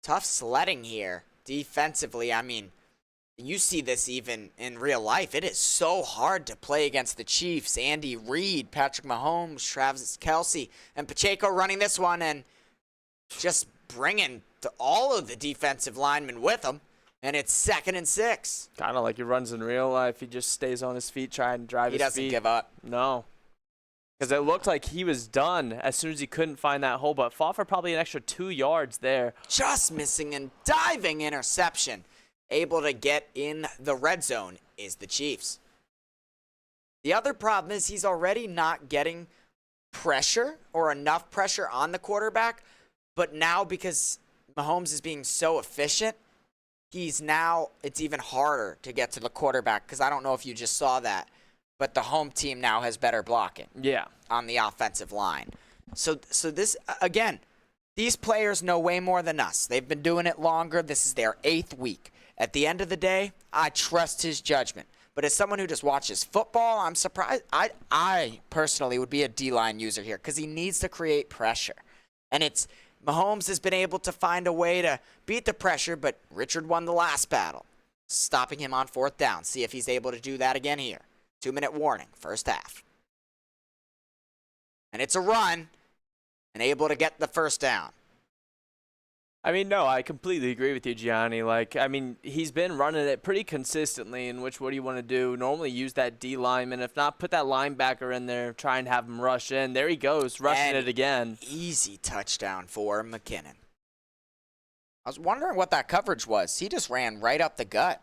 Tough sledding here defensively. I mean, you see this even in real life. It is so hard to play against the Chiefs. Andy Reid, Patrick Mahomes, Travis Kelce, and Pacheco running this one and just bringing all of the defensive linemen with him. And it's 2nd and 6. Kind of like he runs in real life. He just stays on his feet, trying to drive his feet. He doesn't give up. No. Because it looked like he was done as soon as he couldn't find that hole, but fought for probably an extra 2 yards there. Just missing and diving interception. Able to get in the red zone is the Chiefs. The other problem is he's already not getting pressure or enough pressure on the quarterback, but now because Mahomes is being so efficient, it's even harder to get to the quarterback because I don't know if you just saw that, but the home team now has better blocking. Yeah. On the offensive line. So this, again, these players know way more than us. They've been doing it longer. This is their 8th week. At the end of the day, I trust his judgment. But as someone who just watches football, I'm surprised. I personally would be a D-line user here because he needs to create pressure. And Mahomes has been able to find a way to beat the pressure, but Richard won the last battle, stopping him on 4th down. See if he's able to do that again here. 2-minute warning, first half. And it's a run, and able to get the first down. I mean, no, I completely agree with you, Gianni. Like, I mean, he's been running it pretty consistently, in which what do you want to do? Normally use that D lineman. If not, put that linebacker in there, try and have him rush in. There he goes, rushing it again. Easy touchdown for McKinnon. I was wondering what that coverage was. He just ran right up the gut.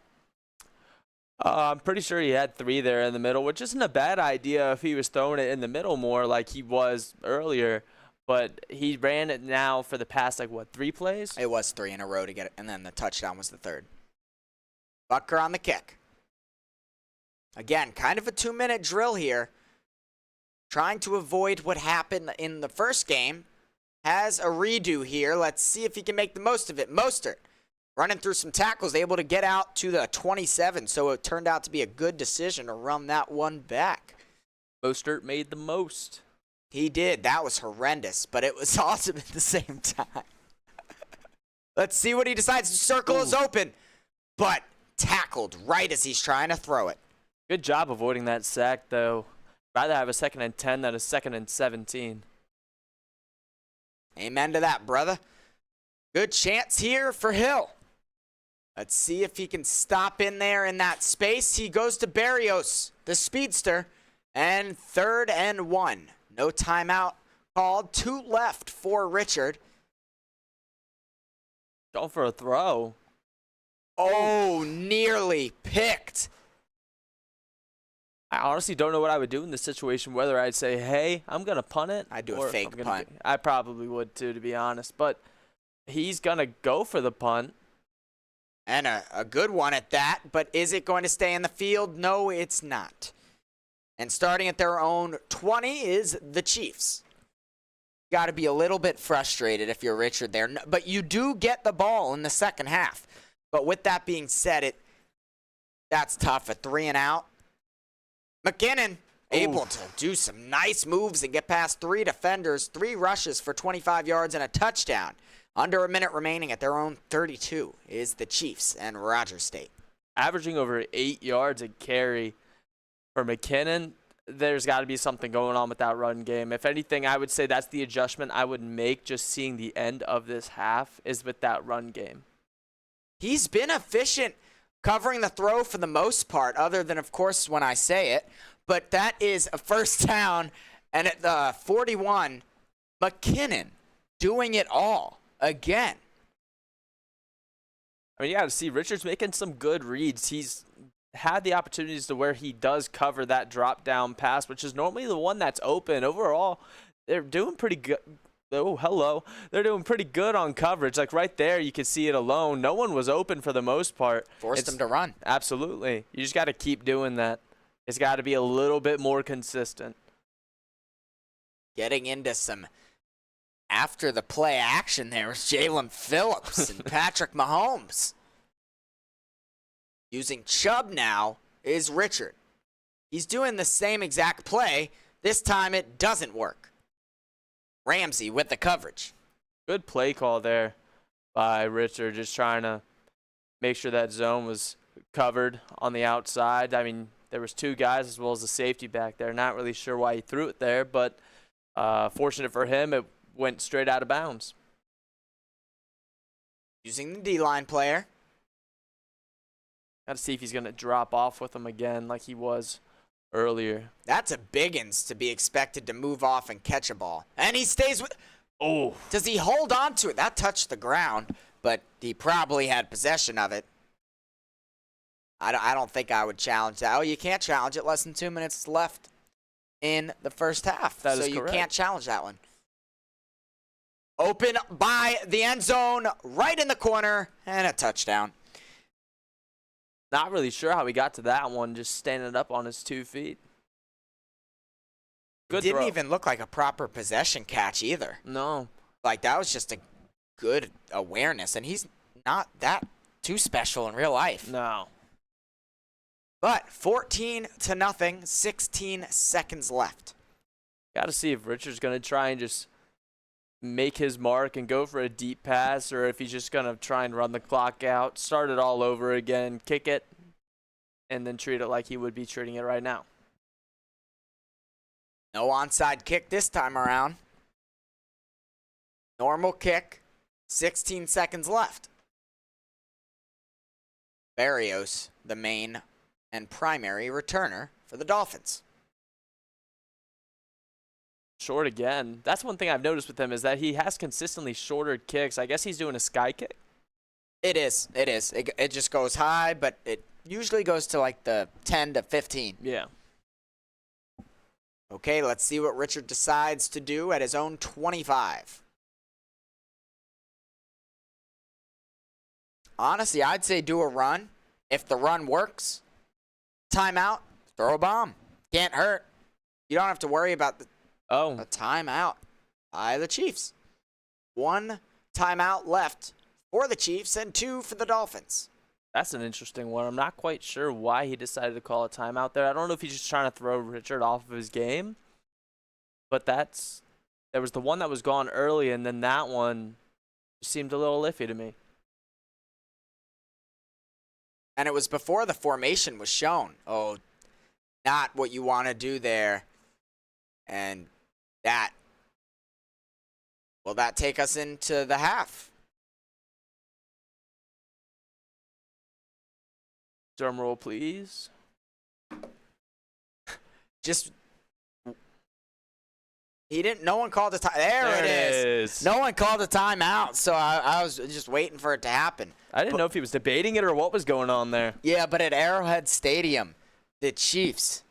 I'm pretty sure he had 3 there in the middle, which isn't a bad idea if he was throwing it in the middle more like he was earlier. But he ran it now for the past, 3 plays? It was 3 in a row to get it, and then the touchdown was the 3rd. Butker on the kick. Again, kind of a 2-minute drill here. Trying to avoid what happened in the first game. Has a redo here. Let's see if he can make the most of it. Mostert running through some tackles, able to get out to the 27, so it turned out to be a good decision to run that one back. Mostert made the most. He did. That was horrendous, but it was awesome at the same time. Let's see what he decides. The circle is open, but tackled right as he's trying to throw it. Good job avoiding that sack, though. Rather have a 2nd and 10 than a 2nd and 17. Amen to that, brother. Good chance here for Hill. Let's see if he can stop in there in that space. He goes to Berrios, the speedster, and 3rd and 1. No timeout called. 2 left for Richard. Going for a throw. Oh, nearly picked. I honestly don't know what I would do in this situation, whether I'd say, hey, I'm going to punt it. I'd do a fake punt. I probably would too, to be honest. But he's going to go for the punt. And a good one at that. But is it going to stay in the field? No, it's not. And starting at their own 20 is the Chiefs. Got to be a little bit frustrated if you're Richard there. But you do get the ball in the second half. But with that being said, that's tough. A 3 and out. McKinnon able to do some nice moves and get past 3 defenders. 3 rushes for 25 yards and a touchdown. Under a minute remaining at their own 32 is the Chiefs and Rogers State. Averaging over 8 yards a carry. For McKinnon, there's got to be something going on with that run game. If anything, I would say that's the adjustment I would make just seeing the end of this half is with that run game. He's been efficient covering the throw for the most part, other than, of course, when I say it. But that is a first down. And at the 41, McKinnon doing it all again. I mean, you got to see Richard's making some good reads. He's had the opportunities to where he does cover that drop down pass, which is normally the one that's open. Overall, they're doing pretty good. Oh, hello. They're doing pretty good on coverage. Like right there, you can see it alone. No one was open for the most part. Forced them to run. Absolutely. You just got to keep doing that. It's got to be a little bit more consistent. Getting into some after the play action there is Jalen Phillips and Patrick Mahomes. Using Chubb now is Richard. He's doing the same exact play. This time it doesn't work. Ramsey with the coverage. Good play call there by Richard, just trying to make sure that zone was covered on the outside. I mean, there was 2 guys as well as the safety back there. Not really sure why he threw it there, but fortunate for him, it went straight out of bounds. Using the D-line player. Got to see if he's going to drop off with him again like he was earlier. That's a biggins to be expected to move off and catch a ball. And he stays with... Oh. Does he hold on to it? That touched the ground, but he probably had possession of it. I don't think I would challenge that. Oh, you can't challenge it. Less than 2 minutes left in the first half. That is so you correct. Can't challenge that one. Open by the end zone, right in the corner, and a touchdown. Not really sure how he got to that one, just standing up on his 2 feet. It didn't even look like a proper possession catch either. No. Like, that was just a good awareness, and he's not that too special in real life. No. But 14-0, 16 seconds left. Got to see if Richard's going to try and just make his mark and go for a deep pass, or if he's just going to try and run the clock out, start it all over again, kick it, and then treat it like he would be treating it right now. No onside kick this time around. Normal kick, 16 seconds left. Barrios, the main and primary returner for the Dolphins. Short again. That's one thing I've noticed with him is that he has consistently shorter kicks. I guess he's doing a sky kick. It is. It just goes high, but it usually goes to like the 10 to 15. Yeah. Okay, let's see what Richard decides to do at his own 25. Honestly, I'd say do a run. If the run works, timeout, throw a bomb. Can't hurt. You don't have to worry about a timeout by the Chiefs. 1 timeout left for the Chiefs and 2 for the Dolphins. That's an interesting one. I'm not quite sure why he decided to call a timeout there. I don't know if he's just trying to throw Richard off of his game. But there was the one that was gone early, and then that one seemed a little iffy to me. And it was before the formation was shown. Oh, not what you want to do there. And will that take us into the half? Drum roll, please. No one called a time. There it is. No one called a timeout, so I was just waiting for it to happen. I didn't know if he was debating it or what was going on there. Yeah, but at Arrowhead Stadium, the Chiefs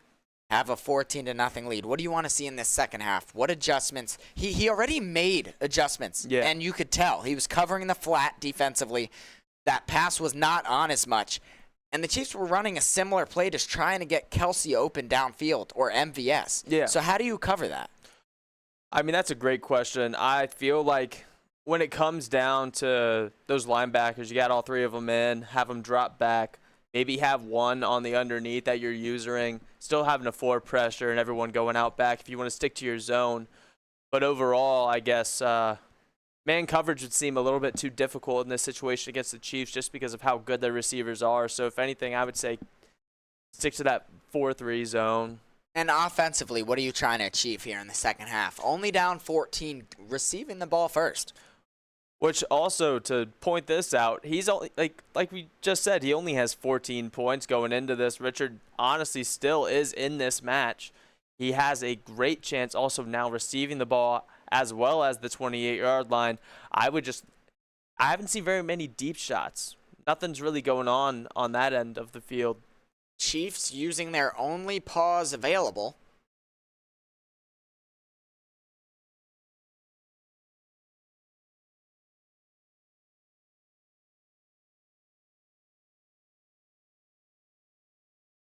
have a 14-0 lead. What do you want to see in this second half? What adjustments? He already made adjustments, and you could tell. He was covering the flat defensively. That pass was not on as much. And the Chiefs were running a similar play, just trying to get Kelsey open downfield, or MVS. Yeah. So how do you cover that? I mean, that's a great question. I feel like when it comes down to those linebackers, you got all 3 of them in, have them drop back, maybe have one on the underneath that you're using, still having a 4 pressure and everyone going out back if you want to stick to your zone. But overall, I guess man coverage would seem a little bit too difficult in this situation against the Chiefs just because of how good their receivers are. So if anything, I would say stick to that 4-3 zone. And offensively, what are you trying to achieve here in the second half? Only down 14, receiving the ball first. Which also, to point this out, he's only like we just said, he only has 14 points going into this. Richard honestly still is in this match. He has a great chance also now receiving the ball as well as the 28-yard line. I haven't seen very many deep shots. Nothing's really going on that end of the field. Chiefs using their only pause available.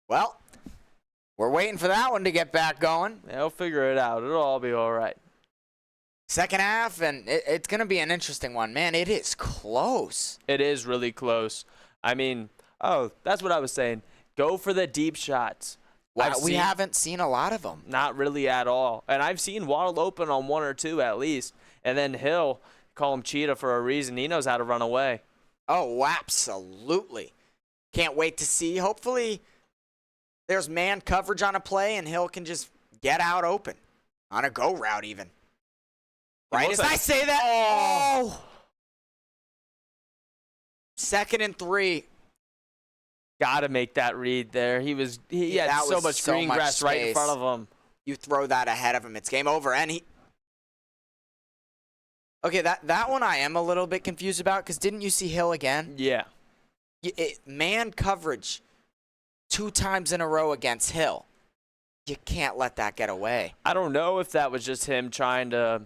Well, we're waiting for that one to get back going. They'll figure it out. It'll all be all right. Second half, and it's going to be an interesting one. Man, it is close. It is really close. I mean, that's what I was saying. Go for the deep shots. Wow, we haven't seen a lot of them. Not really at all. And I've seen Waddle open on 1 or 2 at least. And then Hill, call him Cheetah for a reason. He knows how to run away. Oh, absolutely. Can't wait to see. Hopefully there's man coverage on a play and Hill can just get out open. On a go route even. Right as I say that. Oh! 2nd and 3. Gotta make that read there. He had so much green grass right in front of him. You throw that ahead of him, it's game over. And okay, that one I am a little bit confused about because didn't you see Hill again? Yeah. Man coverage 2 times in a row against Hill. You can't let that get away. I don't know if that was just him trying to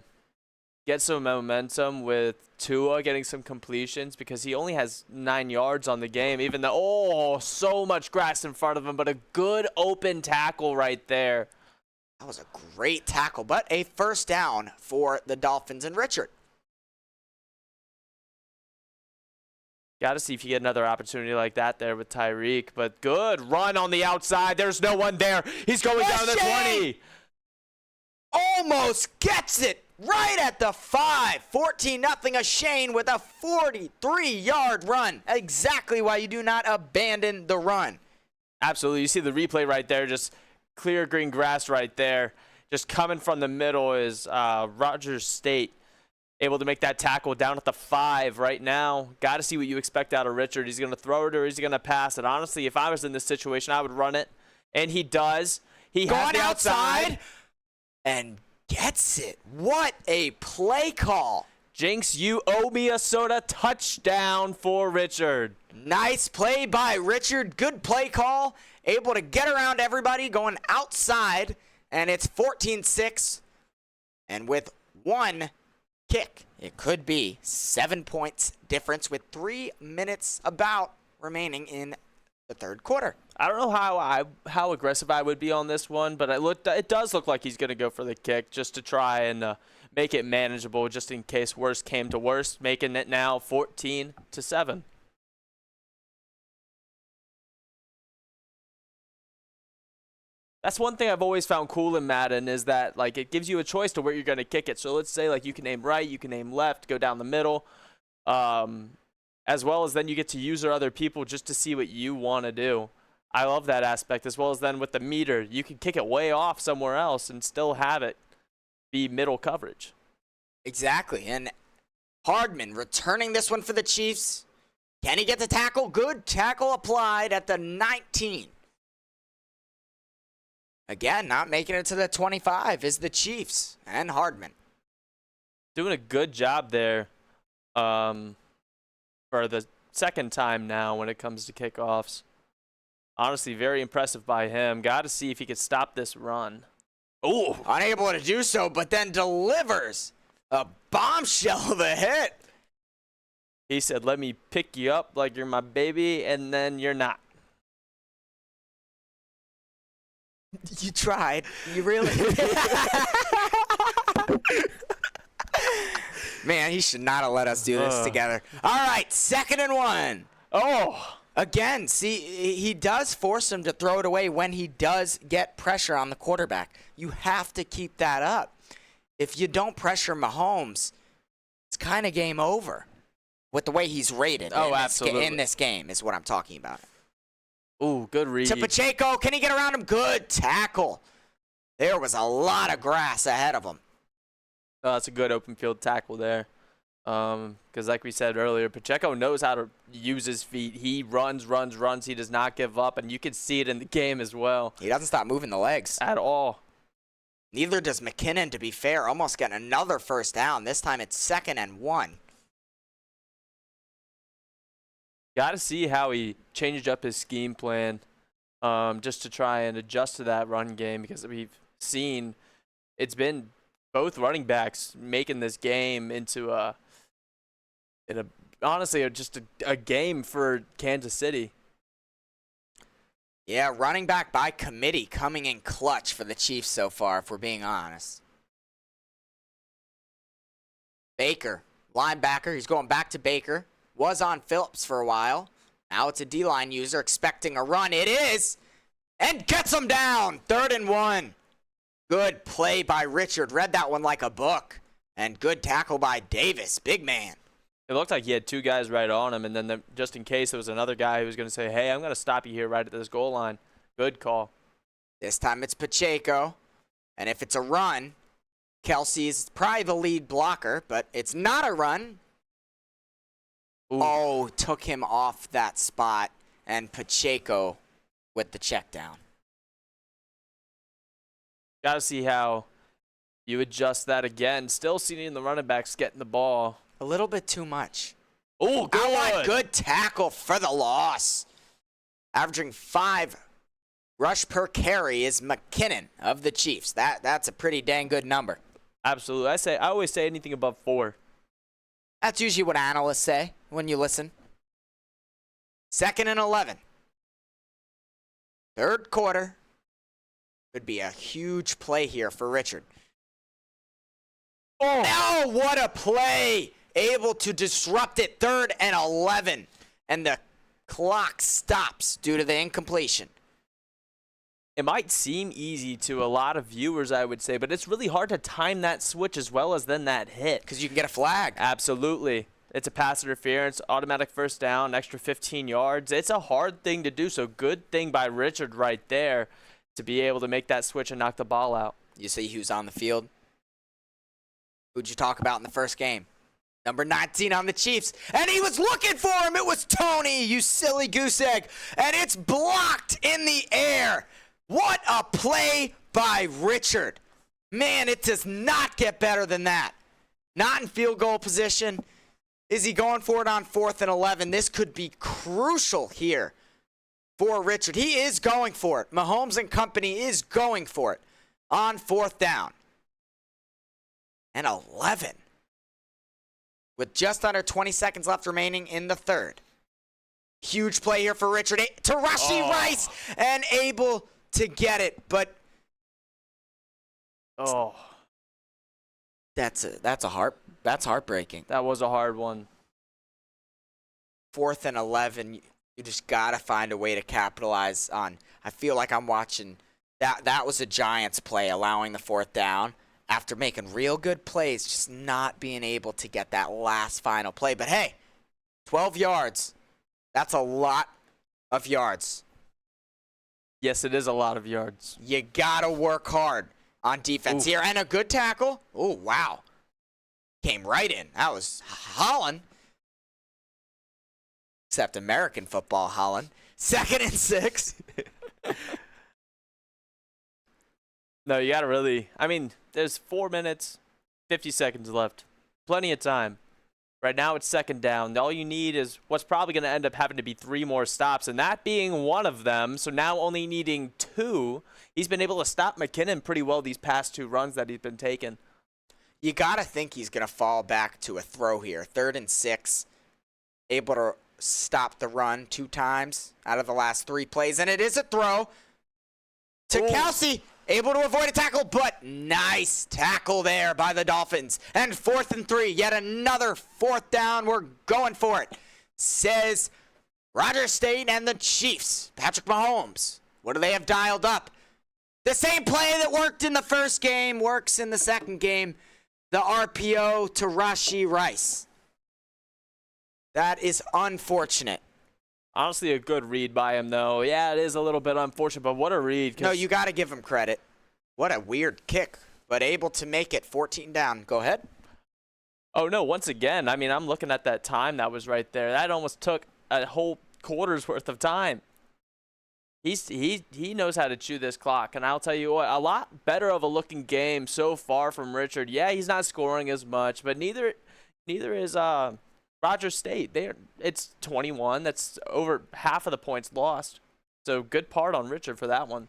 get some momentum with Tua getting some completions because he only has 9 yards on the game, even though, so much grass in front of him, but a good open tackle right there. That was a great tackle, but a first down for the Dolphins and Richard. Got to see if you get another opportunity like that there with Tyreek, but good run on the outside. There's no one there. He's going down the 20. Almost gets it right at the 5. 14-0 a Shane with a 43-yard run. Exactly why you do not abandon the run. Absolutely. You see the replay right there, just clear green grass right there. Just coming from the middle is Rogers State. Able to make that tackle down at the 5 right now. Got to see what you expect out of Richard. He's going to throw it or he's going to pass it. Honestly, if I was in this situation, I would run it. And he does. He has the outside. And gets it. What a play call. Jinx, you owe me a soda. Touchdown for Richard. Nice play by Richard. Good play call. Able to get around everybody going outside. And it's 14-6. And with one kick, it could be 7 points difference with 3 minutes about remaining in the third quarter. I don't know how aggressive I would be on this one, but it does look like he's going to go for the kick just to try and make it manageable, just in case worst came to worst, making it now 14-7. That's one thing I've always found cool in Madden is that like it gives you a choice to where you're going to kick it. So let's say like you can aim right, you can aim left, go down the middle, as well as then you get to use other people just to see what you want to do. I love that aspect, as well as then with the meter, you can kick it way off somewhere else and still have it be middle coverage. Exactly, and Hardman returning this one for the Chiefs. Can he get the tackle? Good tackle applied at the 19. Again, not making it to the 25 is the Chiefs and Hardman. Doing a good job there for the second time now when it comes to kickoffs. Honestly, very impressive by him. Got to see if he could stop this run. Ooh, unable to do so, but then delivers a bombshell of a hit. He said, let me pick you up like you're my baby, and then you're not. You tried. You really Man, he should not have let us do this together. All right, 2nd and 1. Oh. Again, see, he does force him to throw it away when he does get pressure on the quarterback. You have to keep that up. If you don't pressure Mahomes, it's kind of game over with the way he's rated absolutely. in this game is what I'm talking about. Ooh, good read. To Pacheco. Can he get around him? Good tackle. There was a lot of grass ahead of him. Oh, that's a good open field tackle there. Because like we said earlier, Pacheco knows how to use his feet. He runs. He does not give up, and you can see it in the game as well. He doesn't stop moving the legs. At all. Neither does McKinnon, to be fair. Almost getting another first down. This time it's 2nd and 1. Got to see how he changed up his scheme plan just to try and adjust to that run game, because we've seen it's been both running backs making this game into honestly just a game for Kansas City. Yeah, running back by committee coming in clutch for the Chiefs so far, if we're being honest. Baker, linebacker. He's going back to Baker. Was on Phillips for a while. Now it's a D-line user expecting a run. It is! And gets him down! 3rd and 1. Good play by Richard. Read that one like a book. And good tackle by Davis. Big man. It looked like he had 2 guys right on him, and then just in case there was another guy who was going to say, hey, I'm going to stop you here right at this goal line. Good call. This time it's Pacheco. And if it's a run, Kelsey's probably the lead blocker, but it's not a run. Ooh. Oh, took him off that spot, and Pacheco with the check down. Got to see how you adjust that again. Still seeing the running backs getting the ball. A little bit too much. Oh, good. Good tackle for the loss. Averaging 5 rush per carry is McKinnon of the Chiefs. That's a pretty dang good number. Absolutely. I always say anything above 4. That's usually what analysts say when you listen. 2nd and 11. Third quarter. Could be a huge play here for Richard. Oh, what a play! Able to disrupt it. 3rd and 11. And the clock stops due to the incompletion. It might seem easy to a lot of viewers, I would say, but it's really hard to time that switch as well as then that hit. Because you can get a flag. Absolutely. It's a pass interference, automatic first down, extra 15 yards. It's a hard thing to do, so good thing by Richard right there to be able to make that switch and knock the ball out. You see who's on the field? Who'd you talk about in the first game? Number 19 on the Chiefs. And he was looking for him. It was Tony, you silly goose egg. And it's blocked in the air. What a play by Richard. Man, it does not get better than that. Not in field goal position. Is he going for it on 4th and 11? This could be crucial here for Richard. He is going for it. Mahomes and company is going for it on 4th down. And 11. With just under 20 seconds left remaining in the 3rd. Huge play here for Richard. To Rashee Rice and able to get it, but that's heartbreaking. That was a hard one. 4th and 11, you just gotta find a way to capitalize on. I feel like I'm watching that was a Giants play, allowing the 4th down after making real good plays, just not being able to get that last final play. But hey, 12 yards, that's a lot of yards. Yes, it is a lot of yards. You gotta work hard on defense here. And a good tackle. Oh, wow. Came right in. That was Holland. Except American football Holland. 2nd and 6. No, you gotta really, there's 4 minutes, 50 seconds left. Plenty of time. Right now it's 2nd down. All you need is what's probably going to end up having to be 3 more stops, and that being one of them. So now only needing 2. He's been able to stop McKinnon pretty well these past 2 runs that he's been taking. You got to think he's going to fall back to a throw here. 3rd and 6. Able to stop the run 2 times out of the last 3 plays, and it is a throw to Kelsey. Able to avoid a tackle, but nice tackle there by the Dolphins. And 4th and 3, yet another 4th down. We're going for it, says Roger State and the Chiefs. Patrick Mahomes, what do they have dialed up? The same play that worked in the first game works in the second game. The RPO to Rashee Rice. That is unfortunate. Honestly, a good read by him, though. Yeah, it is a little bit unfortunate, but what a read. No, you got to give him credit. What a weird kick, but able to make it 14 down. Go ahead. Oh, no, once again, I'm looking at that time that was right there. That almost took a whole quarter's worth of time. He knows how to chew this clock, and I'll tell you what, a lot better of a looking game so far from Richard. Yeah, he's not scoring as much, but neither is Roger State. It's 21. That's over half of the points lost. So good part on Richard for that one.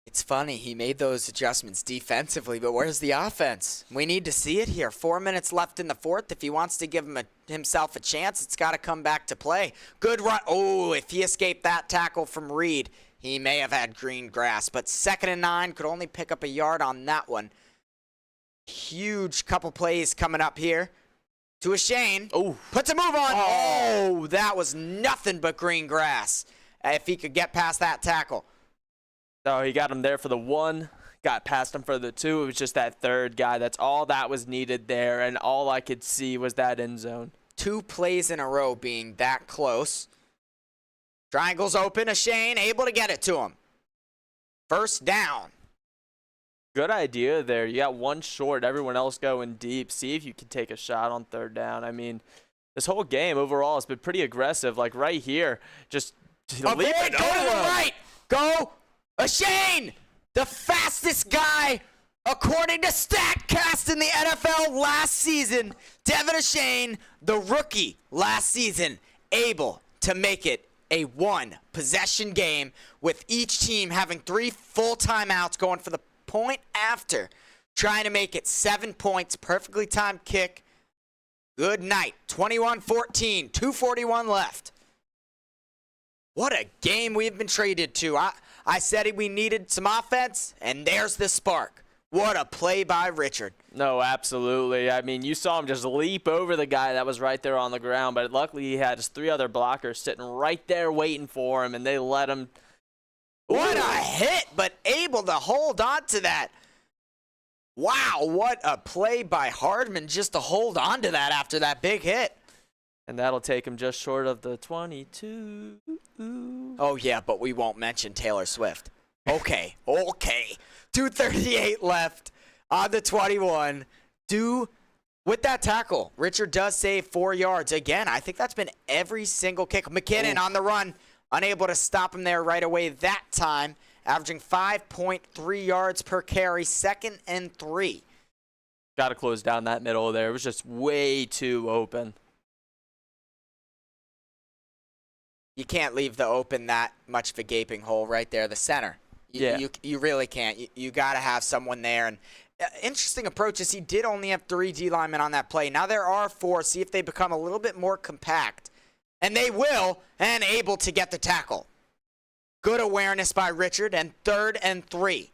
It's funny. He made those adjustments defensively, but where's the offense? We need to see it here. 4 minutes left in the 4th. If he wants to give himself a chance, it's got to come back to play. Good run. Oh, if he escaped that tackle from Reed, he may have had green grass. But 2nd and 9, could only pick up a yard on that one. Huge couple plays coming up here. To a Shane. Oh, puts a move on. Oh, that was nothing but green grass. If he could get past that tackle. So he got him there for the 1, got past him for the 2. It was just that 3rd guy. That's all that was needed there, and all I could see was that end zone. 2 plays in a row being that close. Triangle's open. A Shane able to get it to him. 1st down. Good idea there. You got 1 short, everyone else going deep. See if you can take a shot on 3rd down. This whole game overall has been pretty aggressive. Like right here, just avoid, go to the right. Go, a Shane, the fastest guy according to StatCast in the NFL last season. Devin Achane, the rookie last season, able to make it a 1-possession game with each team having 3 full timeouts going for the point after. trying to make it 7 points, perfectly timed kick. Good night. 21-14, 2:41 left. What a game we've been treated to. I said we needed some offense, and there's the spark. What a play by Richard. No, absolutely. I mean, you saw him just leap over the guy that was right there on the ground, but luckily he had his 3 other blockers sitting right there waiting for him, and they let him. What a hit, but able to hold on to that. Wow, what a play by Hardman just to hold on to that after that big hit. And that'll take him just short of the 22. Oh, yeah, but we won't mention Taylor Swift. Okay. 2:38 left on the 21. With that tackle, Richard does save 4 yards. Again, I think that's been every single kick. McKinnon on the run, unable to stop him there right away that time, averaging 5.3 yards per carry, 2nd and 3. Got to close down that middle there. It was just way too open. You can't leave the open that much of a gaping hole right there, the center. You really can't. You got to have someone there. And interesting approach is he did only have 3 D linemen on that play. Now there are 4. See if they become a little bit more compact. And they will, and able to get the tackle. Good awareness by Richard, and 3rd and 3.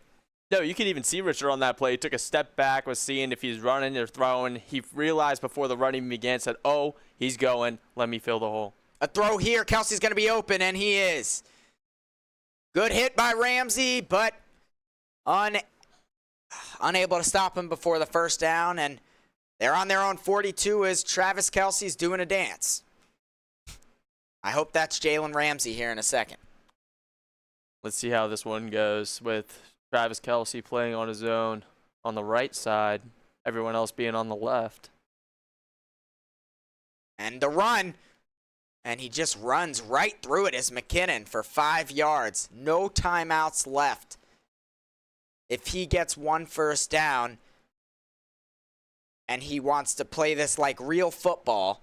No, you could even see Richard on that play. He took a step back, was seeing if he's running or throwing. He realized before the running began, said, oh, he's going. Let me fill the hole. A throw here. Kelsey's going to be open, and he is. Good hit by Ramsey, but unable to stop him before the first down. And they're on their own 42 as Travis Kelce's doing a dance. I hope that's Jalen Ramsey here in a second. Let's see how this one goes with Travis Kelce playing on his own on the right side, everyone else being on the left. And the run. And he just runs right through it as McKinnon for 5 yards. No timeouts left. If he gets 1 first down and he wants to play this like real football,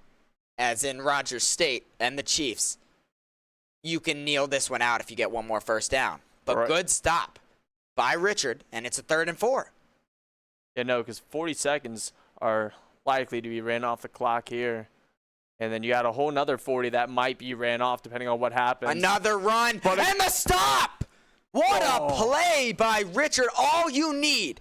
as in Rogers State and the Chiefs, you can kneel this one out if you get 1 more first down. But right. Good stop by Richard, and it's a 3rd and 4. Yeah, no, because 40 seconds are likely to be ran off the clock here. And then you got a whole nother 40 that might be ran off depending on what happens. Another run, and the stop! What a play by Richard. All you need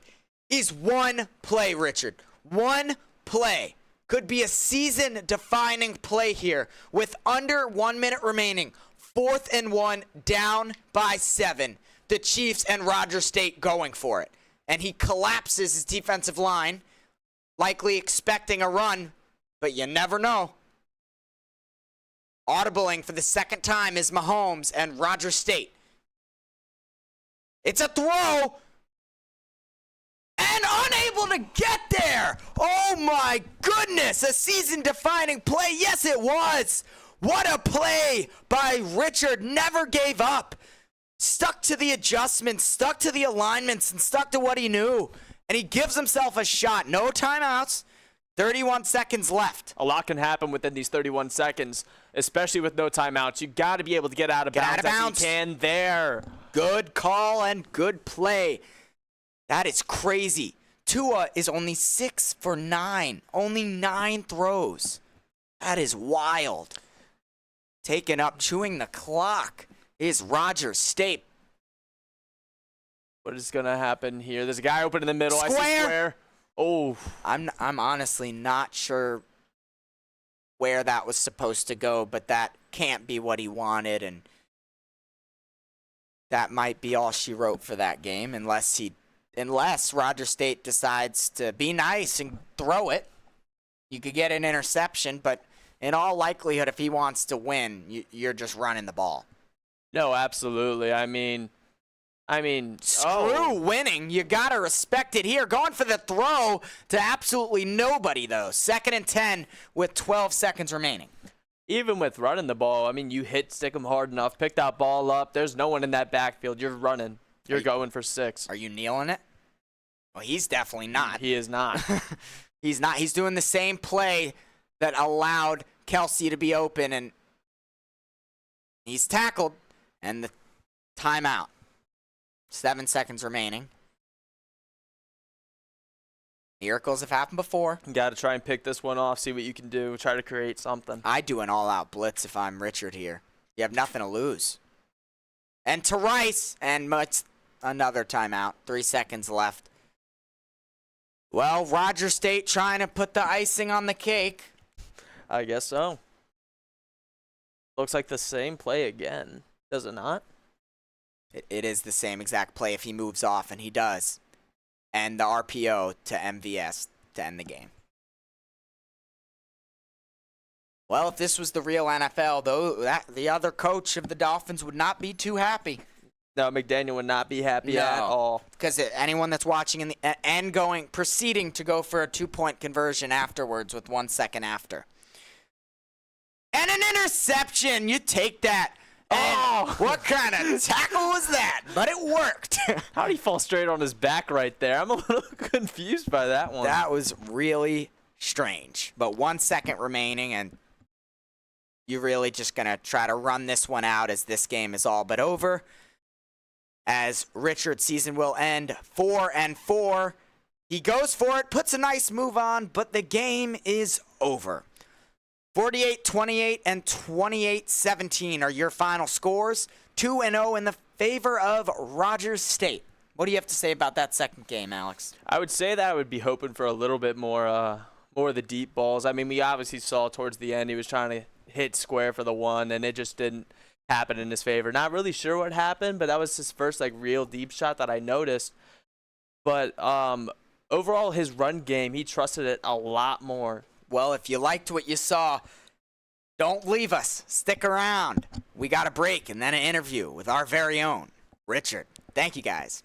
is 1 play, Richard. 1 play. Could be a season-defining play here with under 1 minute remaining. 4th and 1, down by 7. The Chiefs and Rogers State going for it. And he collapses his defensive line, likely expecting a run, but you never know. Audibling for the 2nd time is Mahomes and Rogers State. It's a throw. And unable to get there. Oh my goodness. A season-defining play. Yes, it was. What a play by Richard. Never gave up. Stuck to the adjustments, stuck to the alignments, and stuck to what he knew. And he gives himself a shot. No timeouts. 31 seconds left. A lot can happen within these 31 seconds, especially with no timeouts. You got to be able to get out of bounds as you can there. Good call and good play. That is crazy. Tua is only 6 for 9. Only 9 throws. That is wild. Taking up, chewing the clock is Rogers State. What is going to happen here? There's a guy open in the middle. Square. I see square. Oh. I'm honestly not sure where that was supposed to go, but that can't be what he wanted, and that might be all she wrote for that game unless Rogers State decides to be nice and throw it. You could get an interception, but in all likelihood, if he wants to win, you're just running the ball. No, absolutely. I mean, screw winning. You got to respect it here. Going for the throw to absolutely nobody, though. 2nd and 10 with 12 seconds remaining. Even with running the ball, I mean, you stick them hard enough, pick that ball up. There's no one in that backfield. You're running. You're going for 6. Are you kneeling it? Well, he's definitely not. He is not. He's not. He's doing the same play that allowed Kelce to be open, and he's tackled, and the timeout. 7 seconds remaining. Miracles have happened before. You got to try and pick this one off, see what you can do, try to create something. I do an all-out blitz if I'm Richard here. You have nothing to lose. And to Rice, and it's another timeout. 3 seconds left. Well, Roger State trying to put the icing on the cake. I guess so. Looks like the same play again, does it not? It is the same exact play if he moves off, and he does. And the RPO to MVS to end the game. Well, if this was the real NFL, though, the other coach of the Dolphins would not be too happy. No, McDaniel would not be happy at all. Because anyone that's watching proceeding to go for a 2-point conversion afterwards with 1 second after. And an interception. You take that. And what kind of tackle was that? But it worked. How did he fall straight on his back right there? I'm a little confused by that one. That was really strange. But 1 second remaining, and you're really just going to try to run this one out as this game is all but over. As Richard's season will end 4-4. He goes for it, puts a nice move on, but the game is over. 48-28 and 28-17 are your final scores. 2-0 in the favor of Rogers State. What do you have to say about that second game, Alex? I would say that I would be hoping for a little bit more of the deep balls. I mean, we obviously saw towards the end he was trying to hit square for the one, and it just didn't happen in his favor. Not really sure what happened, but that was his first real deep shot that I noticed. But overall, his run game, he trusted it a lot more. Well, if you liked what you saw, don't leave us. Stick around. We got a break and then an interview with our very own Richard. Thank you, guys.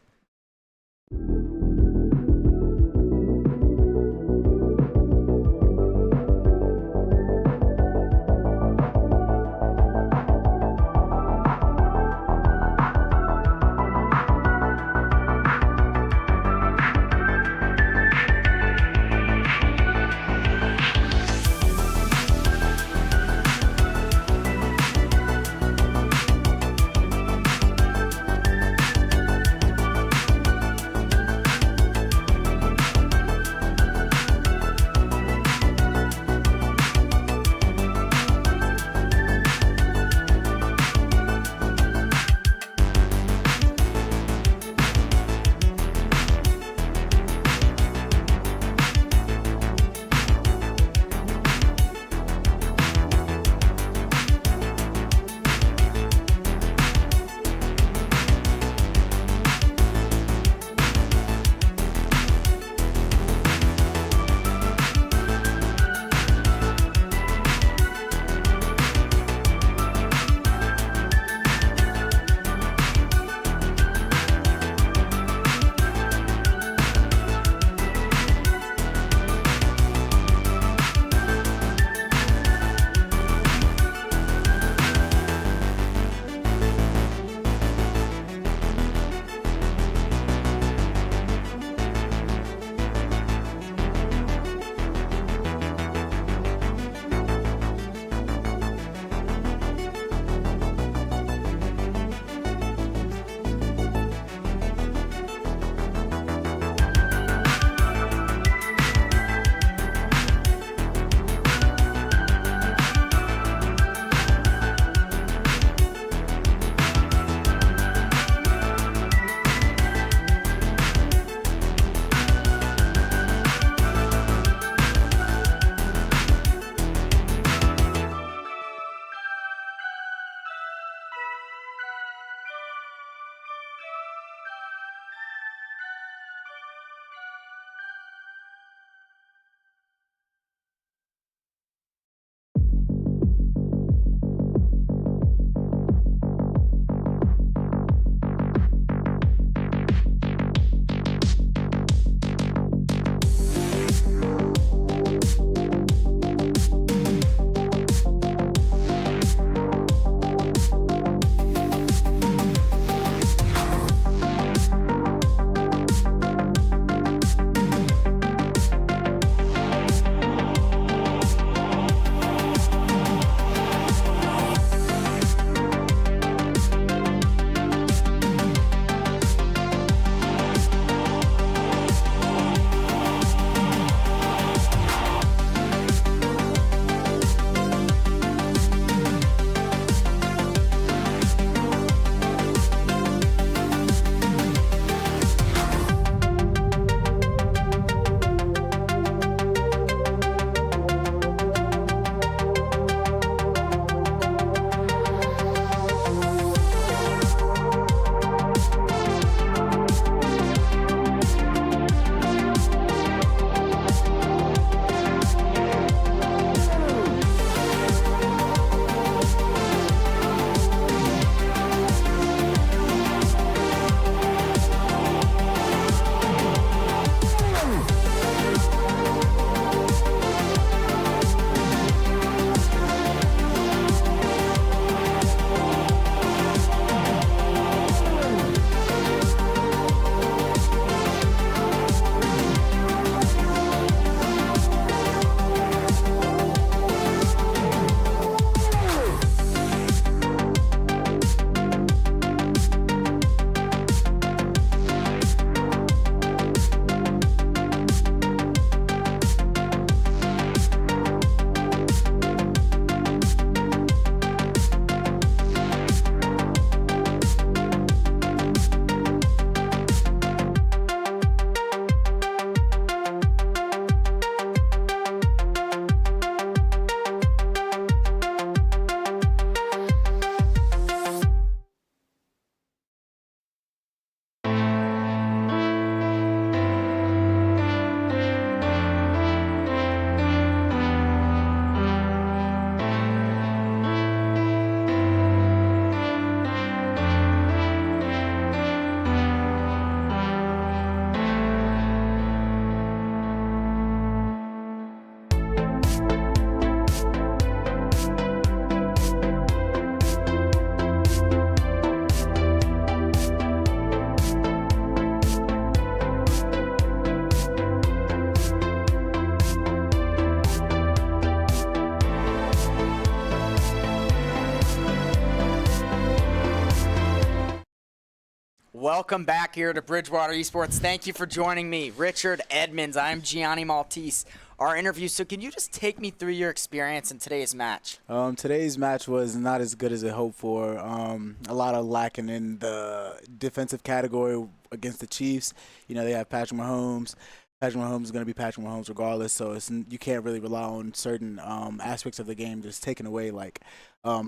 Welcome back here to Bridgewater Esports. Thank you for joining me, Richard Edmonds. I'm Gianni Maltese. Our interview. So can you just take me through your experience in today's match? Today's match was not as good as I hoped for. A lot of lacking in the defensive category against the Chiefs. You know, they have Patrick Mahomes. Patrick Mahomes is going to be Patrick Mahomes regardless, so you can't really rely on certain aspects of the game just taken away, like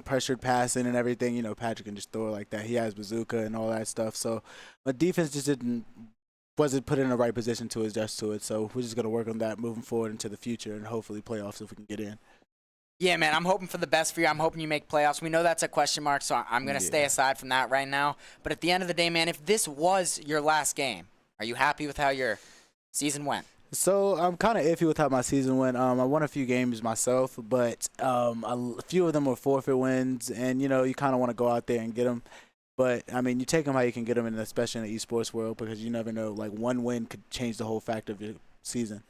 pressured passing and everything. You know, Patrick can just throw it like that. He has bazooka and all that stuff. So the defense just wasn't put in the right position to adjust to it. So we're just going to work on that moving forward into the future and hopefully playoffs if we can get in. Yeah, man, I'm hoping for the best for you. I'm hoping you make playoffs. We know that's a question mark, so I'm going to stay aside from that right now. But at the end of the day, man, if this was your last game, are you happy with how your season went? So I'm kind of iffy with how my season went. I won a few games myself, but a few of them were forfeit wins, and you know you kind of want to go out there and get them. But I mean, you take them how you can get them, and especially in the esports world, because you never know. Like one win could change the whole factor of your season.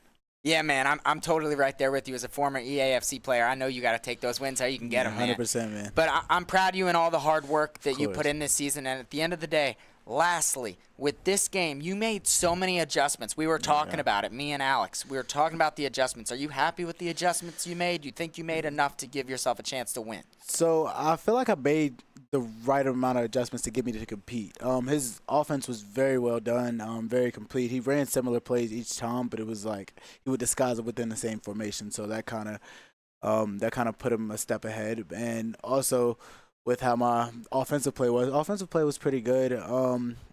Yeah, man, I'm totally right there with you. As a former EAFC player, I know you got to take those wins how you can get them, man. 100%, man. But I'm proud of you and all the hard work that you put in this season. And at the end of the day, lastly, with this game, you made so many adjustments. We were talking about it, me and Alex. We were talking about the adjustments. Are you happy with the adjustments you made? Do you think you made enough to give yourself a chance to win? So I feel like I made the right amount of adjustments to get me to compete. His offense was very well done, very complete. He ran similar plays each time, but it was like he would disguise it within the same formation. So that kind of put him a step ahead. And also with how my offensive play was pretty good.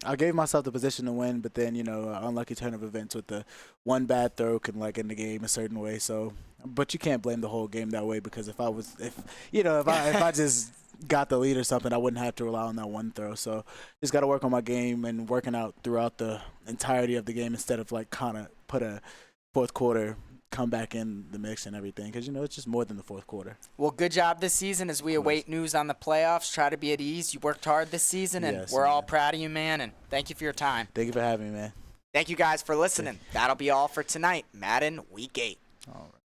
I gave myself the position to win, but then, you know, unlucky turn of events with the one bad throw can like end the game a certain way. So, but you can't blame the whole game that way, because if I just got the lead or something, I wouldn't have to rely on that one throw. So just got to work on my game and working out throughout the entirety of the game instead of like kind of put a fourth quarter come back in the mix and everything, because you know it's just more than the fourth quarter. Well, good job this season as we await news on the playoffs. Try to be at ease. You worked hard this season, and we're all proud of you, man, and thank you for your time. Thank you for having me, man. Thank you guys for listening. That'll be all for tonight. Madden Week 8. All right.